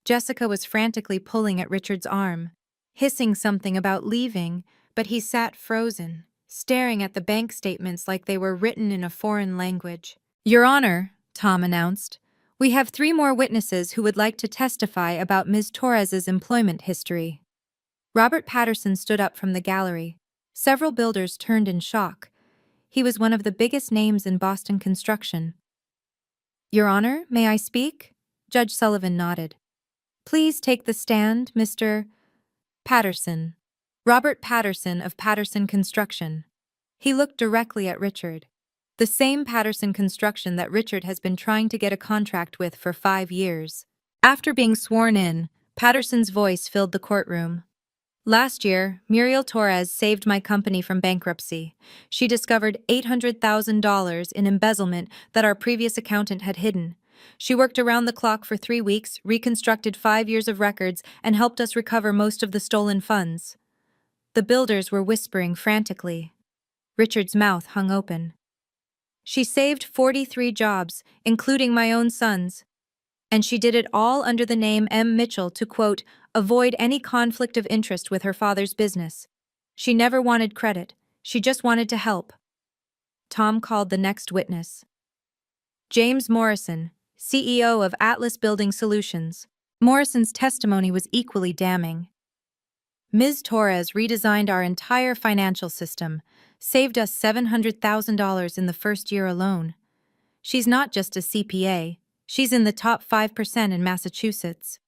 Jessica was frantically pulling at Richard's arm, hissing something about leaving, but he sat frozen, staring at the bank statements like they were written in a foreign language. Your Honor, Tom announced, we have 3 more witnesses who would like to testify about Ms. Torres's employment history. Robert Patterson stood up from the gallery. Several builders turned in shock. He was one of the biggest names in Boston construction. Your Honor, may I speak? Judge Sullivan nodded. Please take the stand, Mr. Patterson. Robert Patterson of Patterson Construction. He looked directly at Richard. The same Patterson Construction that Richard has been trying to get a contract with for 5 years. After being sworn in, Patterson's voice filled the courtroom. Last year, Muriel Torres saved my company from bankruptcy. She discovered $800,000 in embezzlement that our previous accountant had hidden. She worked around the clock for 3 weeks, reconstructed 5 years of records, and helped us recover most of the stolen funds. The builders were whispering frantically. Richard's mouth hung open. She saved 43 jobs, including my own son's. And she did it all under the name M. Mitchell to, quote, avoid any conflict of interest with her father's business. She never wanted credit. She just wanted to help. Tom called the next witness. James Morrison, CEO of Atlas Building Solutions. Morrison's testimony was equally damning. Ms. Torres redesigned our entire financial system, saved us $700,000 in the first year alone. She's not just a CPA, she's in the top 5% in Massachusetts.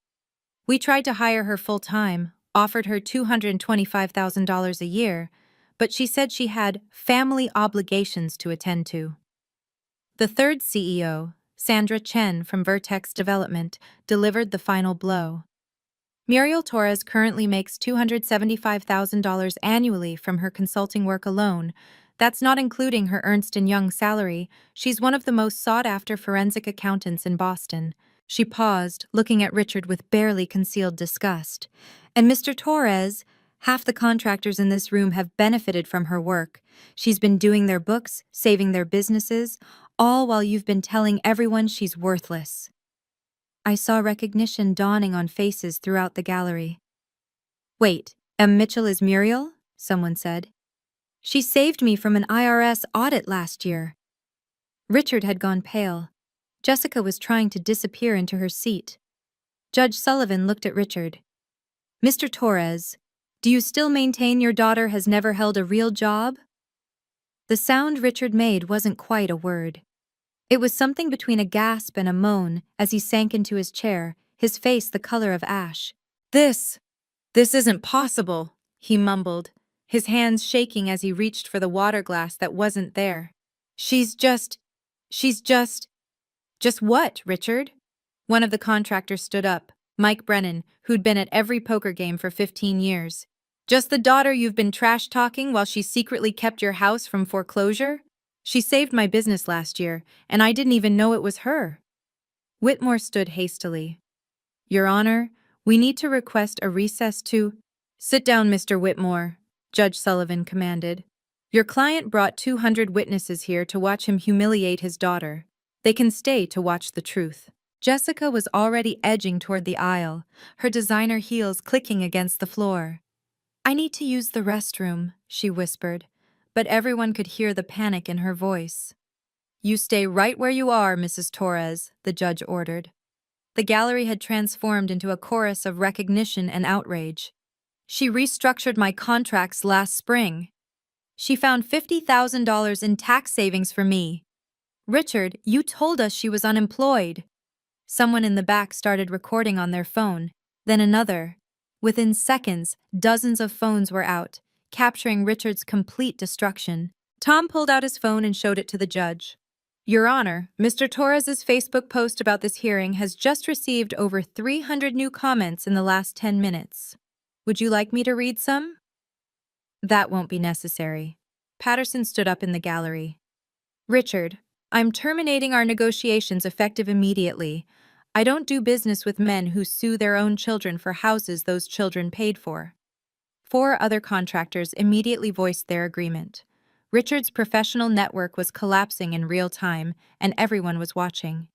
We tried to hire her full-time, offered her $225,000 a year, but she said she had family obligations to attend to. The third CEO, Sandra Chen from Vertex Development, delivered the final blow. Muriel Torres currently makes $275,000 annually from her consulting work alone. That's not including her Ernst & Young salary. She's one of the most sought-after forensic accountants in Boston. She paused, looking at Richard with barely concealed disgust. And Mr. Torres, half the contractors in this room have benefited from her work. She's been doing their books, saving their businesses, all while you've been telling everyone she's worthless. I saw recognition dawning on faces throughout the gallery. Wait, M. Mitchell is Muriel? Someone said. She saved me from an IRS audit last year. Richard had gone pale. Jessica was trying to disappear into her seat. Judge Sullivan looked at Richard. Mr. Torres, do you still maintain your daughter has never held a real job? The sound Richard made wasn't quite a word. It was something between a gasp and a moan as he sank into his chair, his face the color of ash. This isn't possible, he mumbled, his hands shaking as he reached for the water glass that wasn't there. She's just what, Richard? One of the contractors stood up, Mike Brennan, who'd been at every poker game for 15 years. Just the daughter you've been trash-talking while she secretly kept your house from foreclosure? She saved my business last year, and I didn't even know it was her. Whitmore stood hastily. Your Honor, we need to request a recess to— Sit down, Mr. Whitmore, Judge Sullivan commanded. Your client brought 200 witnesses here to watch him humiliate his daughter. They can stay to watch the truth. Jessica was already edging toward the aisle, her designer heels clicking against the floor. I need to use the restroom, she whispered, but everyone could hear the panic in her voice. You stay right where you are, Mrs. Torres, the judge ordered. The gallery had transformed into a chorus of recognition and outrage. She restructured my contracts last spring. She found $50,000 in tax savings for me. Richard, you told us she was unemployed. Someone in the back started recording on their phone, then another. Within seconds, dozens of phones were out, capturing Richard's complete destruction. Tom pulled out his phone and showed it to the judge. Your Honor, Mr. Torres's Facebook post about this hearing has just received over 300 new comments in the last 10 minutes. Would you like me to read some? That won't be necessary. Patterson stood up in the gallery. Richard, I'm terminating our negotiations effective immediately. I don't do business with men who sue their own children for houses those children paid for. 4 other contractors immediately voiced their agreement. Richard's professional network was collapsing in real time, and everyone was watching.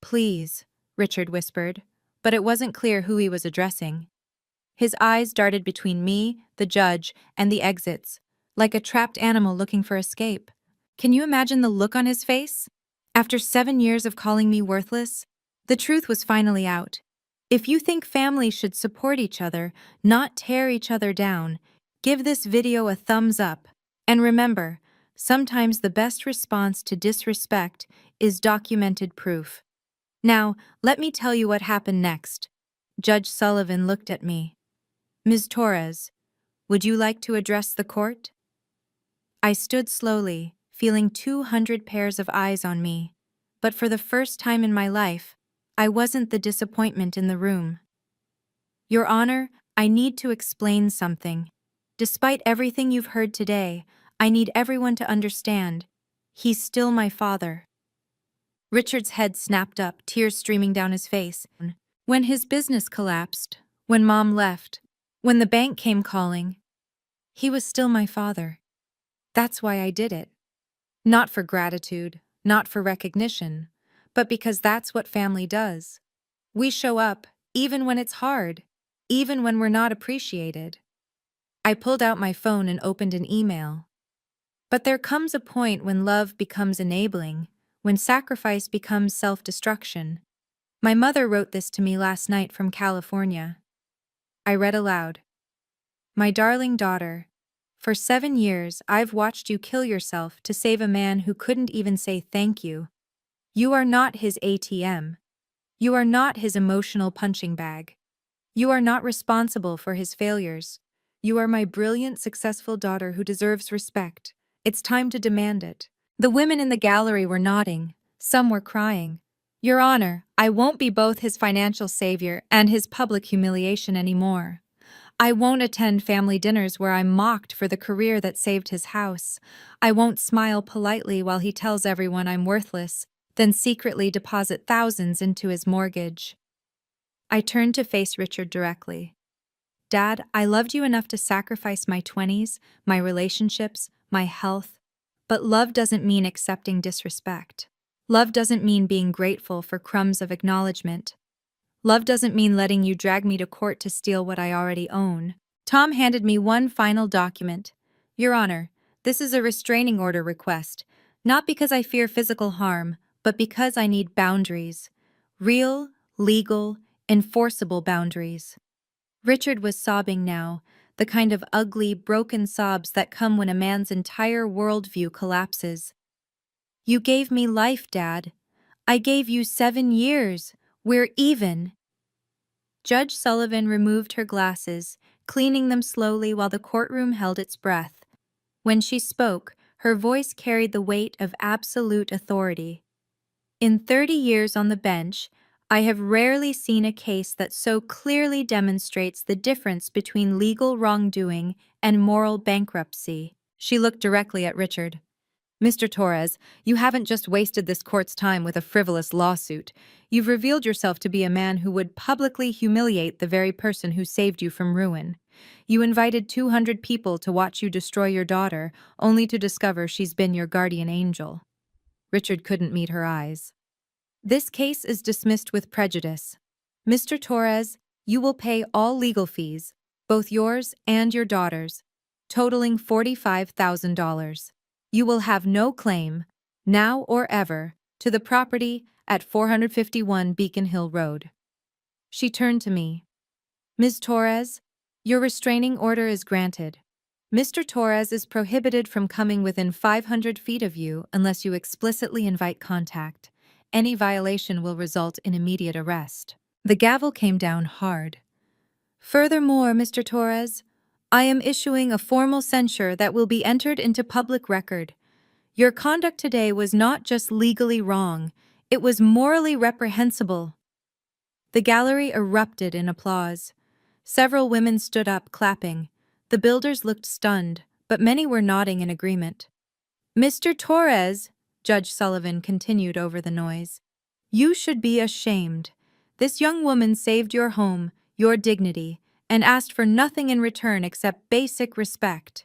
Please, Richard whispered, but it wasn't clear who he was addressing. His eyes darted between me, the judge, and the exits, like a trapped animal looking for escape. Can you imagine the look on his face? After 7 years of calling me worthless, the truth was finally out. If you think families should support each other, not tear each other down, give this video a thumbs up. And remember, sometimes the best response to disrespect is documented proof. Now, let me tell you what happened next. Judge Sullivan looked at me. Ms. Torres, would you like to address the court? I stood slowly, feeling 200 pairs of eyes on me. But for the first time in my life, I wasn't the disappointment in the room. Your Honor, I need to explain something. Despite everything you've heard today, I need everyone to understand. He's still my father. Richard's head snapped up, tears streaming down his face. When his business collapsed, when Mom left, when the bank came calling, he was still my father. That's why I did it. Not for gratitude, not for recognition, but because that's what family does. We show up, even when it's hard, even when we're not appreciated. I pulled out my phone and opened an email. But there comes a point when love becomes enabling, when sacrifice becomes self-destruction. My mother wrote this to me last night from California. I read aloud. My darling daughter, for 7 years I've watched you kill yourself to save a man who couldn't even say thank you. You are not his ATM. You are not his emotional punching bag. You are not responsible for his failures. You are my brilliant, successful daughter who deserves respect. It's time to demand it. The women in the gallery were nodding. Some were crying. Your Honor, I won't be both his financial savior and his public humiliation anymore. I won't attend family dinners where I'm mocked for the career that saved his house. I won't smile politely while he tells everyone I'm worthless, then secretly deposit thousands into his mortgage. I turned to face Richard directly. Dad, I loved you enough to sacrifice my 20s, my relationships, my health. But love doesn't mean accepting disrespect. Love doesn't mean being grateful for crumbs of acknowledgement. Love doesn't mean letting you drag me to court to steal what I already own. Tom handed me one final document. Your Honor, this is a restraining order request, not because I fear physical harm, but because I need boundaries. Real, legal, enforceable boundaries. Richard was sobbing now, the kind of ugly, broken sobs that come when a man's entire worldview collapses. You gave me life, Dad. I gave you 7 years. We're even. Judge Sullivan removed her glasses, cleaning them slowly while the courtroom held its breath. When she spoke, her voice carried the weight of absolute authority. In 30 years on the bench, I have rarely seen a case that so clearly demonstrates the difference between legal wrongdoing and moral bankruptcy. She looked directly at Richard. Mr. Torres, you haven't just wasted this court's time with a frivolous lawsuit. You've revealed yourself to be a man who would publicly humiliate the very person who saved you from ruin. You invited 200 people to watch you destroy your daughter, only to discover she's been your guardian angel. Richard couldn't meet her eyes. This case is dismissed with prejudice. Mr. Torres, you will pay all legal fees, both yours and your daughter's, totaling $45,000. You will have no claim, now or ever, to the property at 451 Beacon Hill Road. She turned to me. Ms. Torres, your restraining order is granted. Mr. Torres is prohibited from coming within 500 feet of you unless you explicitly invite contact. Any violation will result in immediate arrest. The gavel came down hard. Furthermore, Mr. Torres, I am issuing a formal censure that will be entered into public record. Your conduct today was not just legally wrong, it was morally reprehensible. The gallery erupted in applause. Several women stood up, clapping. The builders looked stunned, but many were nodding in agreement. Mr. Torres, Judge Sullivan continued over the noise, you should be ashamed. This young woman saved your home, your dignity, and asked for nothing in return except basic respect.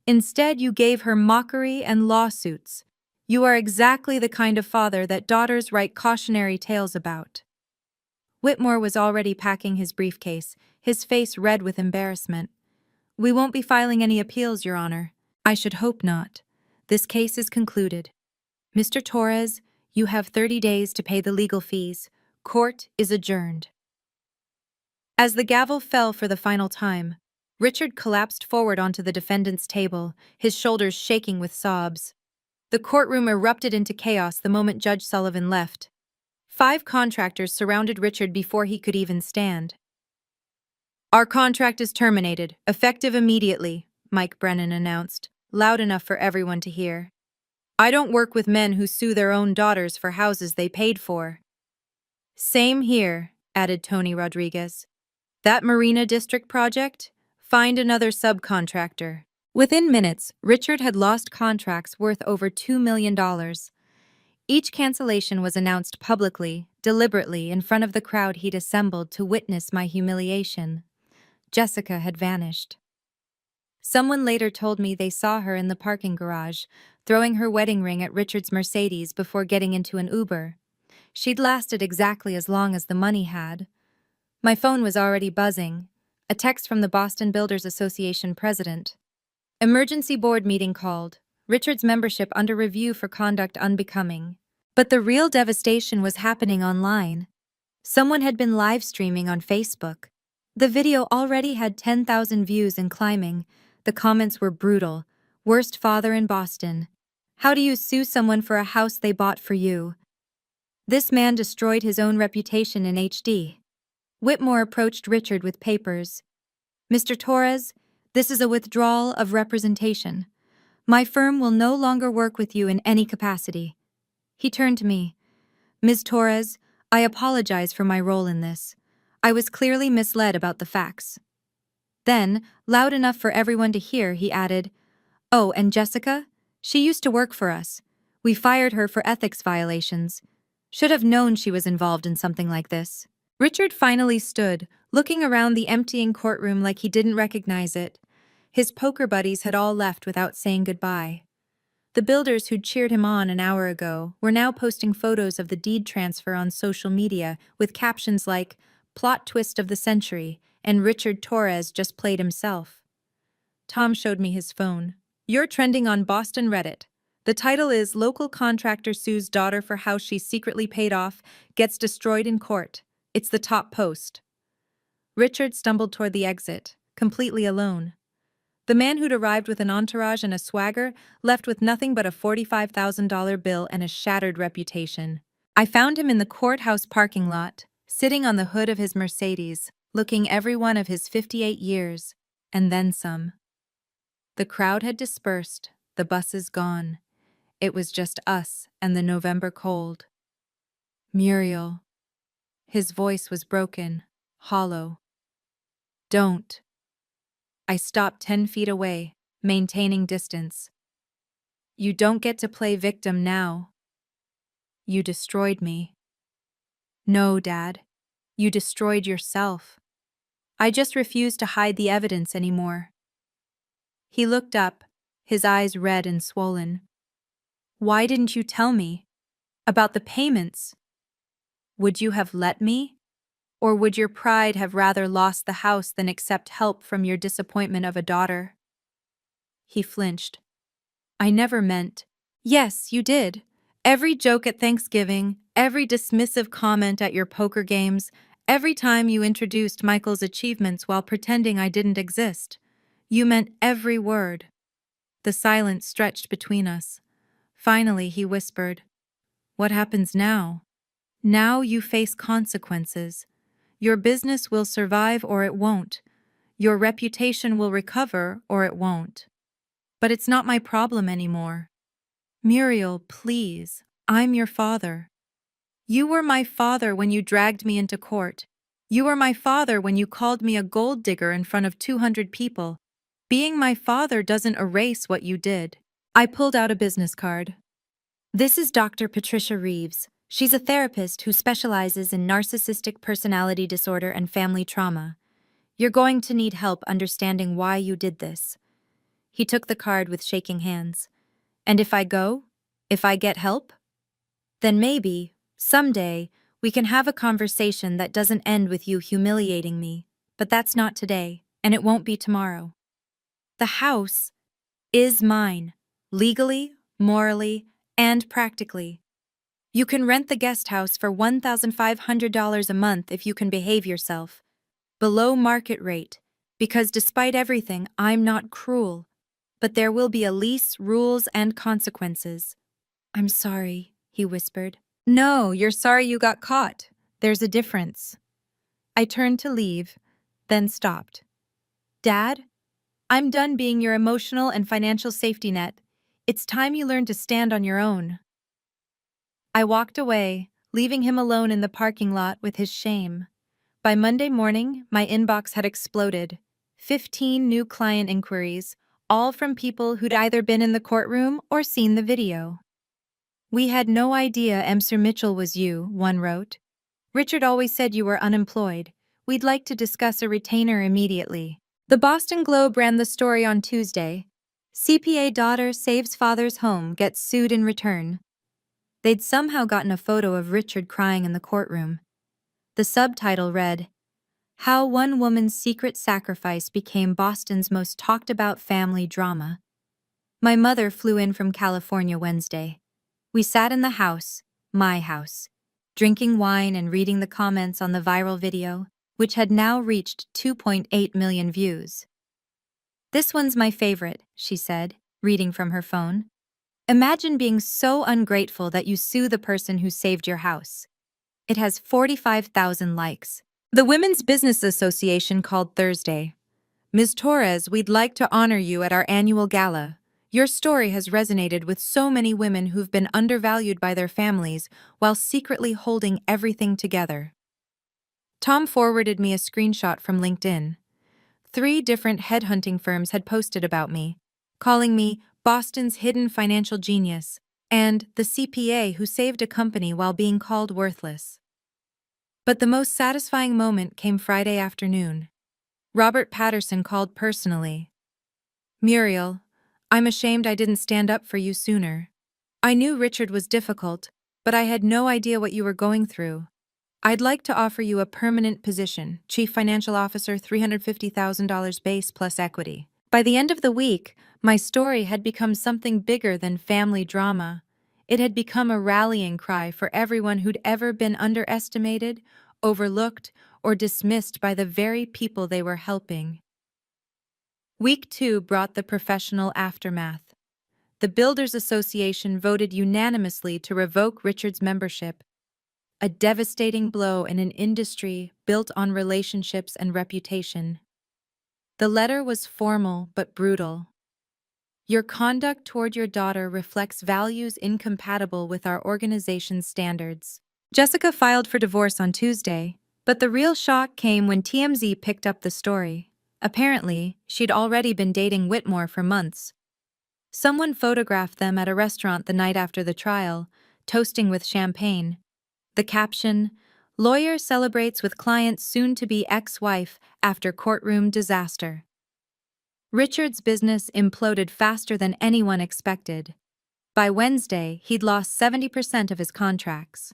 Instead, you gave her mockery and lawsuits. You are exactly the kind of father that daughters write cautionary tales about. Whitmore was already packing his briefcase, his face red with embarrassment. We won't be filing any appeals, Your Honor. I should hope not. This case is concluded. Mr. Torres, you have 30 days to pay the legal fees. Court is adjourned. As the gavel fell for the final time, Richard collapsed forward onto the defendant's table, his shoulders shaking with sobs. The courtroom erupted into chaos the moment Judge Sullivan left. 5 contractors surrounded Richard before he could even stand. Our contract is terminated, effective immediately, Mike Brennan announced, loud enough for everyone to hear. I don't work with men who sue their own daughters for houses they paid for. Same here, added Tony Rodriguez. That Marina District project? Find another subcontractor. Within minutes, Richard had lost contracts worth over $2 million. Each cancellation was announced publicly, deliberately, in front of the crowd he'd assembled to witness my humiliation. Jessica had vanished. Someone later told me they saw her in the parking garage, throwing her wedding ring at Richard's Mercedes before getting into an Uber. She'd lasted exactly as long as the money had. My phone was already buzzing. A text from the Boston Builders Association president. Emergency board meeting called. Richard's membership under review for conduct unbecoming. But the real devastation was happening online. Someone had been live streaming on Facebook. The video already had 10,000 views and climbing. The comments were brutal. Worst father in Boston. How do you sue someone for a house they bought for you? This man destroyed his own reputation in HD. Whitmore approached Richard with papers. Mr. Torres, this is a withdrawal of representation. My firm will no longer work with you in any capacity. He turned to me. Ms. Torres, I apologize for my role in this. I was clearly misled about the facts. Then, loud enough for everyone to hear, he added, Oh, and Jessica? She used to work for us. We fired her for ethics violations. Should have known she was involved in something like this. Richard finally stood, looking around the emptying courtroom like he didn't recognize it. His poker buddies had all left without saying goodbye. The builders who'd cheered him on an hour ago were now posting photos of the deed transfer on social media with captions like, Plot twist of the century, and Richard Torres just played himself. Tom showed me his phone. You're trending on Boston Reddit. The title is Local Contractor Sues Daughter for House She Secretly Paid Off, Gets Destroyed in Court. It's the top post. Richard stumbled toward the exit, completely alone. The man who'd arrived with an entourage and a swagger left with nothing but a $45,000 bill and a shattered reputation. I found him in the courthouse parking lot, sitting on the hood of his Mercedes, looking every one of his 58 years, and then some. The crowd had dispersed, the buses gone. It was just us and the November cold. Muriel. His voice was broken, hollow. Don't. I stopped 10 feet away, maintaining distance. You don't get to play victim now. You destroyed me. No, Dad. You destroyed yourself. I just refuse to hide the evidence anymore. He looked up, his eyes red and swollen. Why didn't you tell me? About the payments? Would you have let me? Or would your pride have rather lost the house than accept help from your disappointment of a daughter? He flinched. I never meant. Yes, you did. Every joke at Thanksgiving, every dismissive comment at your poker games, every time you introduced Michael's achievements while pretending I didn't exist. You meant every word. The silence stretched between us. Finally, he whispered, What happens now? Now you face consequences. Your business will survive or it won't. Your reputation will recover or it won't. But it's not my problem anymore. Muriel, please, I'm your father. You were my father when you dragged me into court. You were my father when you called me a gold digger in front of 200 people. Being my father doesn't erase what you did. I pulled out a business card. This is Dr. Patricia Reeves. She's a therapist who specializes in narcissistic personality disorder and family trauma. You're going to need help understanding why you did this. He took the card with shaking hands. And if I go? If I get help? Then maybe, someday, we can have a conversation that doesn't end with you humiliating me. But that's not today, and it won't be tomorrow. The house is mine, legally, morally, and practically. You can rent the guest house for $1,500 a month if you can behave yourself, below market rate, because despite everything, I'm not cruel. But there will be a lease, rules, and consequences. I'm sorry, he whispered. No, you're sorry you got caught. There's a difference. I turned to leave, then stopped. Dad, I'm done being your emotional and financial safety net. It's time you learn to stand on your own. I walked away, leaving him alone in the parking lot with his shame. By Monday morning, my inbox had exploded. 15 new client inquiries, all from people who'd either been in the courtroom or seen the video. We had no idea Mr. Mitchell was you, one wrote. Richard always said you were unemployed. We'd like to discuss a retainer immediately. The Boston Globe ran the story on Tuesday. CPA daughter saves father's home, gets sued in return. They'd somehow gotten a photo of Richard crying in the courtroom. The subtitle read, How One Woman's Secret Sacrifice Became Boston's Most Talked About Family Drama. My mother flew in from California Wednesday. We sat in the house, my house, drinking wine and reading the comments on the viral video, which had now reached 2.8 million views. This one's my favorite, she said, reading from her phone. Imagine being so ungrateful that you sue the person who saved your house. It has 45,000 likes. The Women's Business Association called Thursday. Ms. Torres, we'd like to honor you at our annual gala. Your story has resonated with so many women who've been undervalued by their families while secretly holding everything together. Tom forwarded me a screenshot from LinkedIn. 3 different headhunting firms had posted about me, calling me Boston's hidden financial genius and the CPA who saved a company while being called worthless. But the most satisfying moment came Friday afternoon. Robert Patterson called personally. Muriel, I'm ashamed I didn't stand up for you sooner. I knew Richard was difficult, but I had no idea what you were going through. I'd like to offer you a permanent position, Chief Financial Officer, $350,000 base plus equity. By the end of the week, my story had become something bigger than family drama. It had become a rallying cry for everyone who'd ever been underestimated, overlooked, or dismissed by the very people they were helping. Week 2 brought the professional aftermath. The Builders Association voted unanimously to revoke Richard's membership, a devastating blow in an industry built on relationships and reputation. The letter was formal but brutal. Your conduct toward your daughter reflects values incompatible with our organization's standards. Jessica filed for divorce on Tuesday, but the real shock came when TMZ picked up the story. Apparently, she'd already been dating Whitmore for months. Someone photographed them at a restaurant the night after the trial, toasting with champagne. The caption, Lawyer celebrates with client's soon-to-be ex-wife after courtroom disaster. Richard's business imploded faster than anyone expected. By Wednesday, he'd lost 70% of his contracts.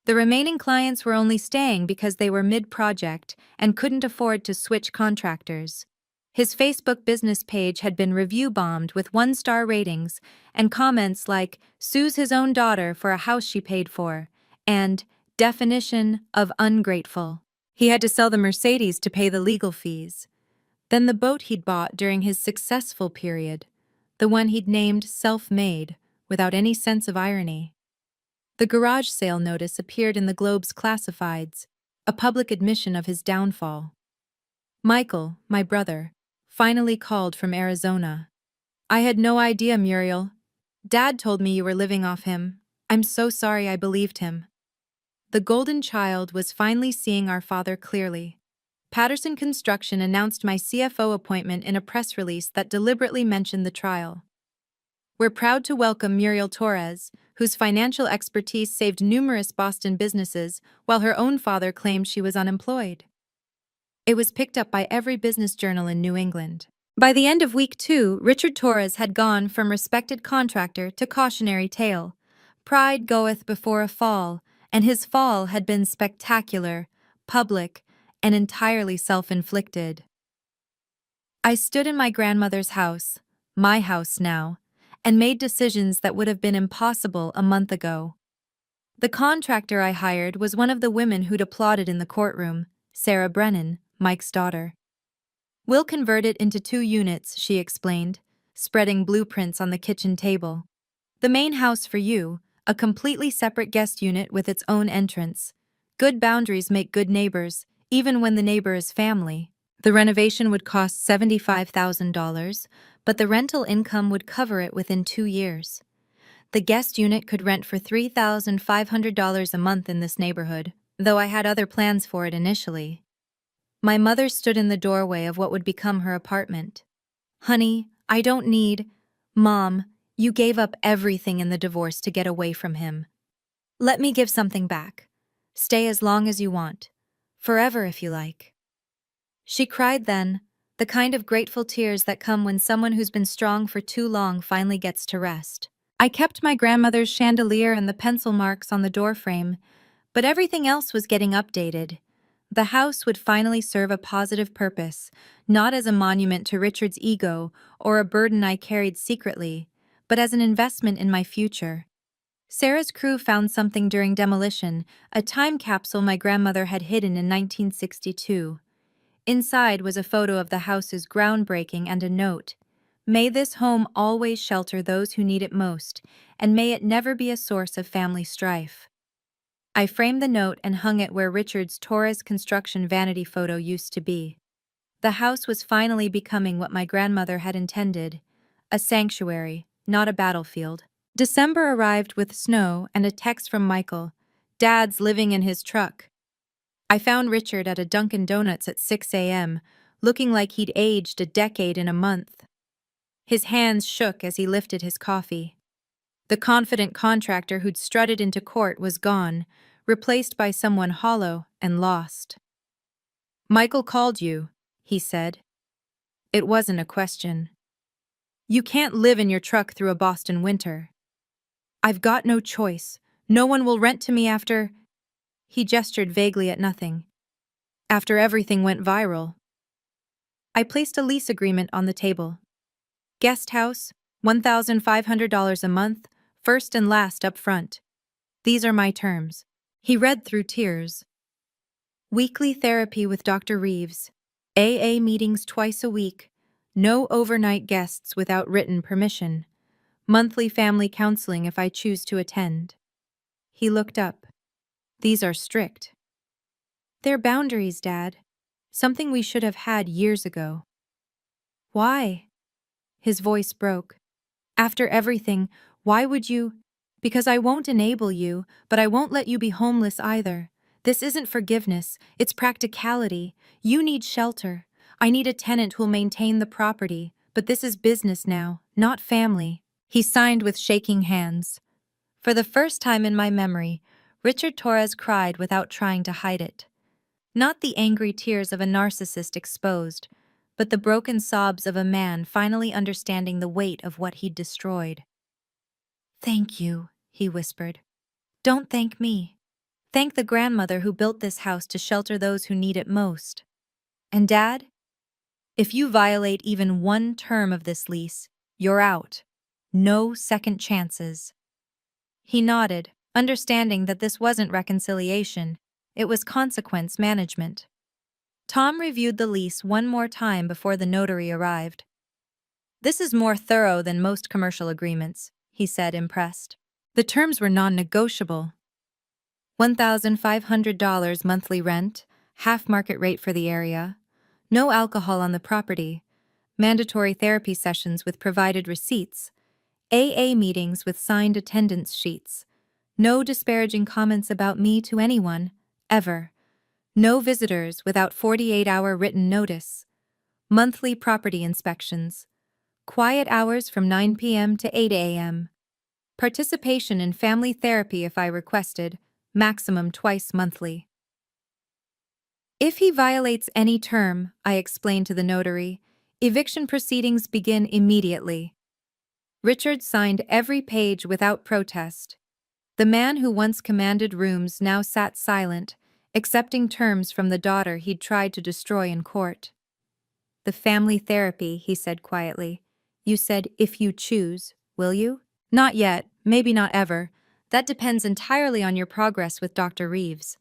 The remaining clients were only staying because they were mid-project and couldn't afford to switch contractors. His Facebook business page had been review-bombed with 1-star ratings and comments like, sues his own daughter for a house she paid for, and definition of ungrateful. He had to sell the Mercedes to pay the legal fees. Then the boat he'd bought during his successful period, the one he'd named self-made, without any sense of irony. The garage sale notice appeared in the Globe's classifieds, a public admission of his downfall. Michael, my brother, finally called from Arizona. I had no idea, Muriel. Dad told me you were living off him. I'm so sorry I believed him. The golden child was finally seeing our father clearly. Patterson Construction announced my CFO appointment in a press release that deliberately mentioned the trial. We're proud to welcome Muriel Torres, whose financial expertise saved numerous Boston businesses while her own father claimed she was unemployed. It was picked up by every business journal in New England. By the end of week 2, Richard Torres had gone from respected contractor to cautionary tale. Pride goeth before a fall, and his fall had been spectacular, public, and entirely self-inflicted. I stood in my grandmother's house, my house now, and made decisions that would have been impossible a month ago. The contractor I hired was one of the women who'd applauded in the courtroom, Sarah Brennan, Mike's daughter. We'll convert it into 2 units, she explained, spreading blueprints on the kitchen table. The main house for you, a completely separate guest unit with its own entrance. Good boundaries make good neighbors, even when the neighbor is family. The renovation would cost $75,000, but the rental income would cover it within 2 years. The guest unit could rent for $3,500 a month in this neighborhood, though I had other plans for it initially. My mother stood in the doorway of what would become her apartment. Honey, I don't need... Mom, you gave up everything in the divorce to get away from him. Let me give something back. Stay as long as you want. Forever if you like. She cried then, the kind of grateful tears that come when someone who's been strong for too long finally gets to rest. I kept my grandmother's chandelier and the pencil marks on the doorframe, but everything else was getting updated. The house would finally serve a positive purpose, not as a monument to Richard's ego or a burden I carried secretly, but as an investment in my future. Sarah's crew found something during demolition, a time capsule my grandmother had hidden in 1962. Inside was a photo of the house's groundbreaking and a note. May this home always shelter those who need it most, and may it never be a source of family strife. I framed the note and hung it where Richard's Torres construction vanity photo used to be. The house was finally becoming what my grandmother had intended, a sanctuary, not a battlefield. December arrived with snow and a text from Michael, Dad's living in his truck. I found Richard at a Dunkin' Donuts at 6 a.m., looking like he'd aged a decade in a month. His hands shook as he lifted his coffee. The confident contractor who'd strutted into court was gone, replaced by someone hollow and lost. Michael called you, he said. It wasn't a question. You can't live in your truck through a Boston winter. I've got no choice. No one will rent to me after... He gestured vaguely at nothing. After everything went viral. I placed a lease agreement on the table. Guest house, $1,500 a month, first and last up front. These are my terms. He read through tears. Weekly therapy with Dr. Reeves. AA meetings twice a week. No overnight guests without written permission. Monthly family counseling if I choose to attend. He looked up. These are strict. They're boundaries, Dad. Something we should have had years ago. Why? His voice broke. After everything, why would you? Because I won't enable you, but I won't let you be homeless either. This isn't forgiveness, it's practicality. You need shelter. I need a tenant who'll maintain the property, but this is business now, not family. He signed with shaking hands. For the first time in my memory, Richard Torres cried without trying to hide it. Not the angry tears of a narcissist exposed, but the broken sobs of a man finally understanding the weight of what he'd destroyed. Thank you, he whispered. Don't thank me. Thank the grandmother who built this house to shelter those who need it most. And Dad? If you violate even one term of this lease, you're out. No second chances. He nodded, understanding that this wasn't reconciliation, it was consequence management. Tom reviewed the lease one more time before the notary arrived. This is more thorough than most commercial agreements, he said, impressed. The terms were non-negotiable. $1,500 monthly rent, half market rate for the area, no alcohol on the property, mandatory therapy sessions with provided receipts, AA meetings with signed attendance sheets, no disparaging comments about me to anyone, ever. No visitors without 48-hour written notice. Monthly property inspections. Quiet hours from 9 p.m. to 8 a.m. Participation in family therapy if I requested, maximum twice monthly. If he violates any term, I explained to the notary, eviction proceedings begin immediately. Richard signed every page without protest. The man who once commanded rooms now sat silent, accepting terms from the daughter he'd tried to destroy in court. The family therapy, he said quietly. You said if you choose, will you? Not yet, maybe not ever. That depends entirely on your progress with Dr. Reeves.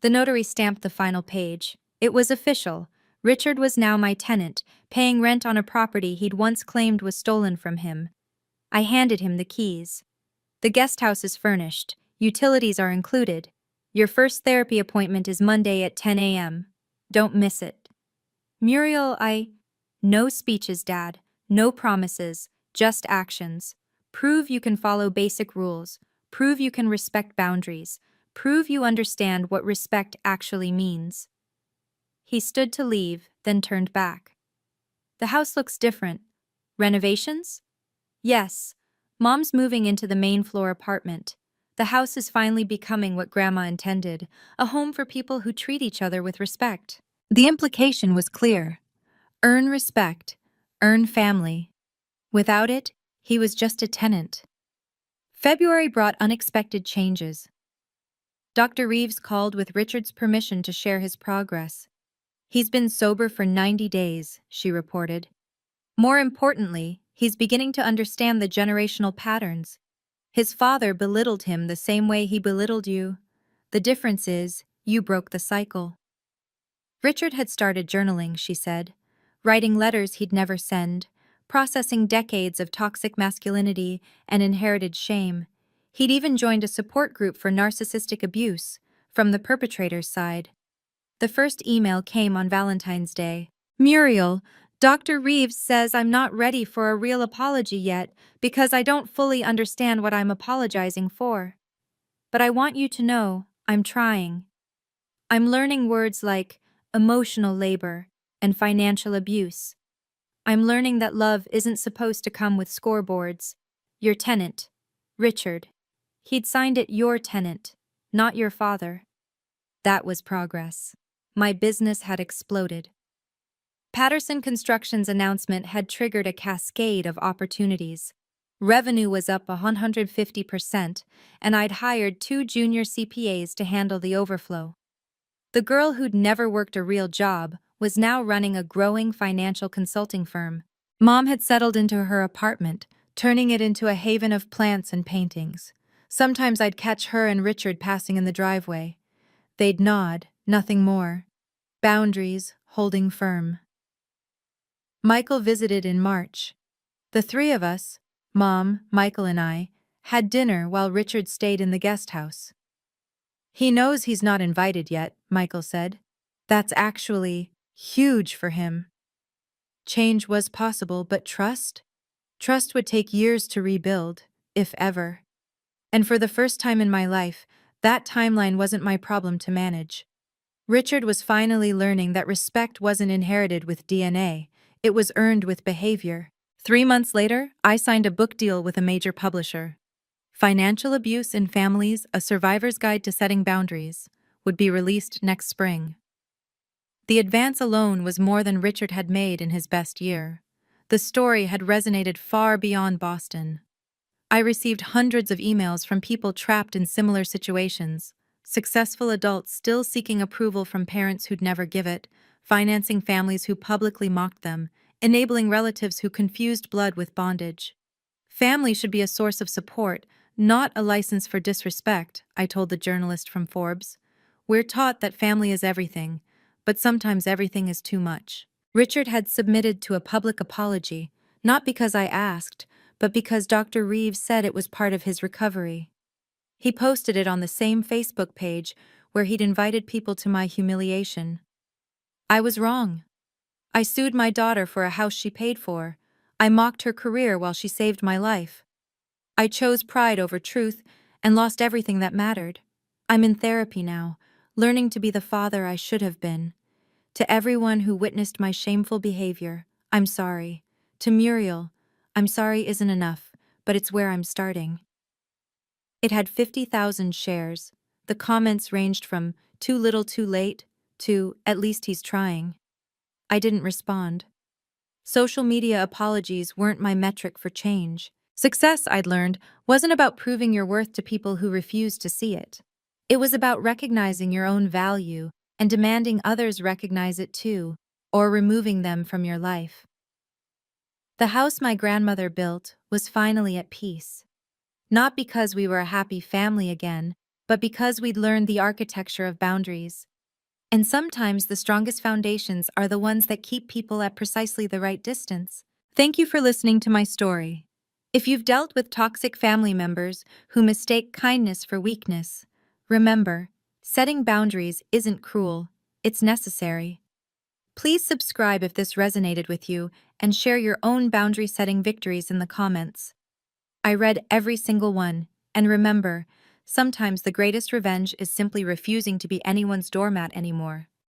The notary stamped the final page. It was official. Richard was now my tenant, paying rent on a property he'd once claimed was stolen from him. I handed him the keys. The guest house is furnished. Utilities are included. Your first therapy appointment is Monday at 10 a.m. Don't miss it. Muriel, No speeches, Dad. No promises. Just actions. Prove you can follow basic rules. Prove you can respect boundaries. Prove you understand what respect actually means. He stood to leave, then turned back. The house looks different. Renovations? Yes. Mom's moving into the main floor apartment. The house is finally becoming what Grandma intended, a home for people who treat each other with respect. The implication was clear. Earn respect. Earn family. Without it, he was just a tenant. February brought unexpected changes. Dr. Reeves called with Richard's permission to share his progress. He's been sober for 90 days, she reported. More importantly, he's beginning to understand the generational patterns. His father belittled him the same way he belittled you. The difference is, you broke the cycle. Richard had started journaling, she said, writing letters he'd never send, processing decades of toxic masculinity and inherited shame. He'd even joined a support group for narcissistic abuse, from the perpetrator's side. The first email came on Valentine's Day. Muriel, Dr. Reeves says I'm not ready for a real apology yet because I don't fully understand what I'm apologizing for. But I want you to know, I'm trying. I'm learning words like emotional labor and financial abuse. I'm learning that love isn't supposed to come with scoreboards. Your tenant, Richard. He'd signed it your tenant, not your father. That was progress. My business had exploded. Patterson Construction's announcement had triggered a cascade of opportunities. Revenue was up 150%, and I'd hired 2 junior CPAs to handle the overflow. The girl who'd never worked a real job was now running a growing financial consulting firm. Mom had settled into her apartment, turning it into a haven of plants and paintings. Sometimes I'd catch her and Richard passing in the driveway. They'd nod, nothing more. Boundaries holding firm. Michael visited in March. The three of us, Mom, Michael and I, had dinner while Richard stayed in the guest house. He knows he's not invited yet, Michael said. That's actually huge for him. Change was possible, but trust? Trust would take years to rebuild, if ever. And for the first time in my life, that timeline wasn't my problem to manage. Richard was finally learning that respect wasn't inherited with DNA, it was earned with behavior. 3 months later, I signed a book deal with a major publisher. Financial Abuse in Families, A Survivor's Guide to Setting Boundaries, would be released next spring. The advance alone was more than Richard had made in his best year. The story had resonated far beyond Boston. I received hundreds of emails from people trapped in similar situations, successful adults still seeking approval from parents who'd never give it, financing families who publicly mocked them, enabling relatives who confused blood with bondage. Family should be a source of support, not a license for disrespect, I told the journalist from Forbes. We're taught that family is everything, but sometimes everything is too much. Richard had submitted to a public apology, not because I asked, but because Dr. Reeves said it was part of his recovery. He posted it on the same Facebook page where he'd invited people to my humiliation. I was wrong. I sued my daughter for a house she paid for. I mocked her career while she saved my life. I chose pride over truth and lost everything that mattered. I'm in therapy now, learning to be the father I should have been. To everyone who witnessed my shameful behavior, I'm sorry. To Muriel, I'm sorry isn't enough, but it's where I'm starting. It had 50,000 shares. The comments ranged from too little too late to at least he's trying. I didn't respond. Social media apologies weren't my metric for change. Success, I'd learned, wasn't about proving your worth to people who refused to see it. It was about recognizing your own value and demanding others recognize it too, or removing them from your life. The house my grandmother built was finally at peace. Not because we were a happy family again, but because we'd learned the architecture of boundaries. And sometimes the strongest foundations are the ones that keep people at precisely the right distance. Thank you for listening to my story. If you've dealt with toxic family members who mistake kindness for weakness, remember, setting boundaries isn't cruel, it's necessary. Please subscribe if this resonated with you and share your own boundary-setting victories in the comments. I read every single one, and remember, sometimes the greatest revenge is simply refusing to be anyone's doormat anymore.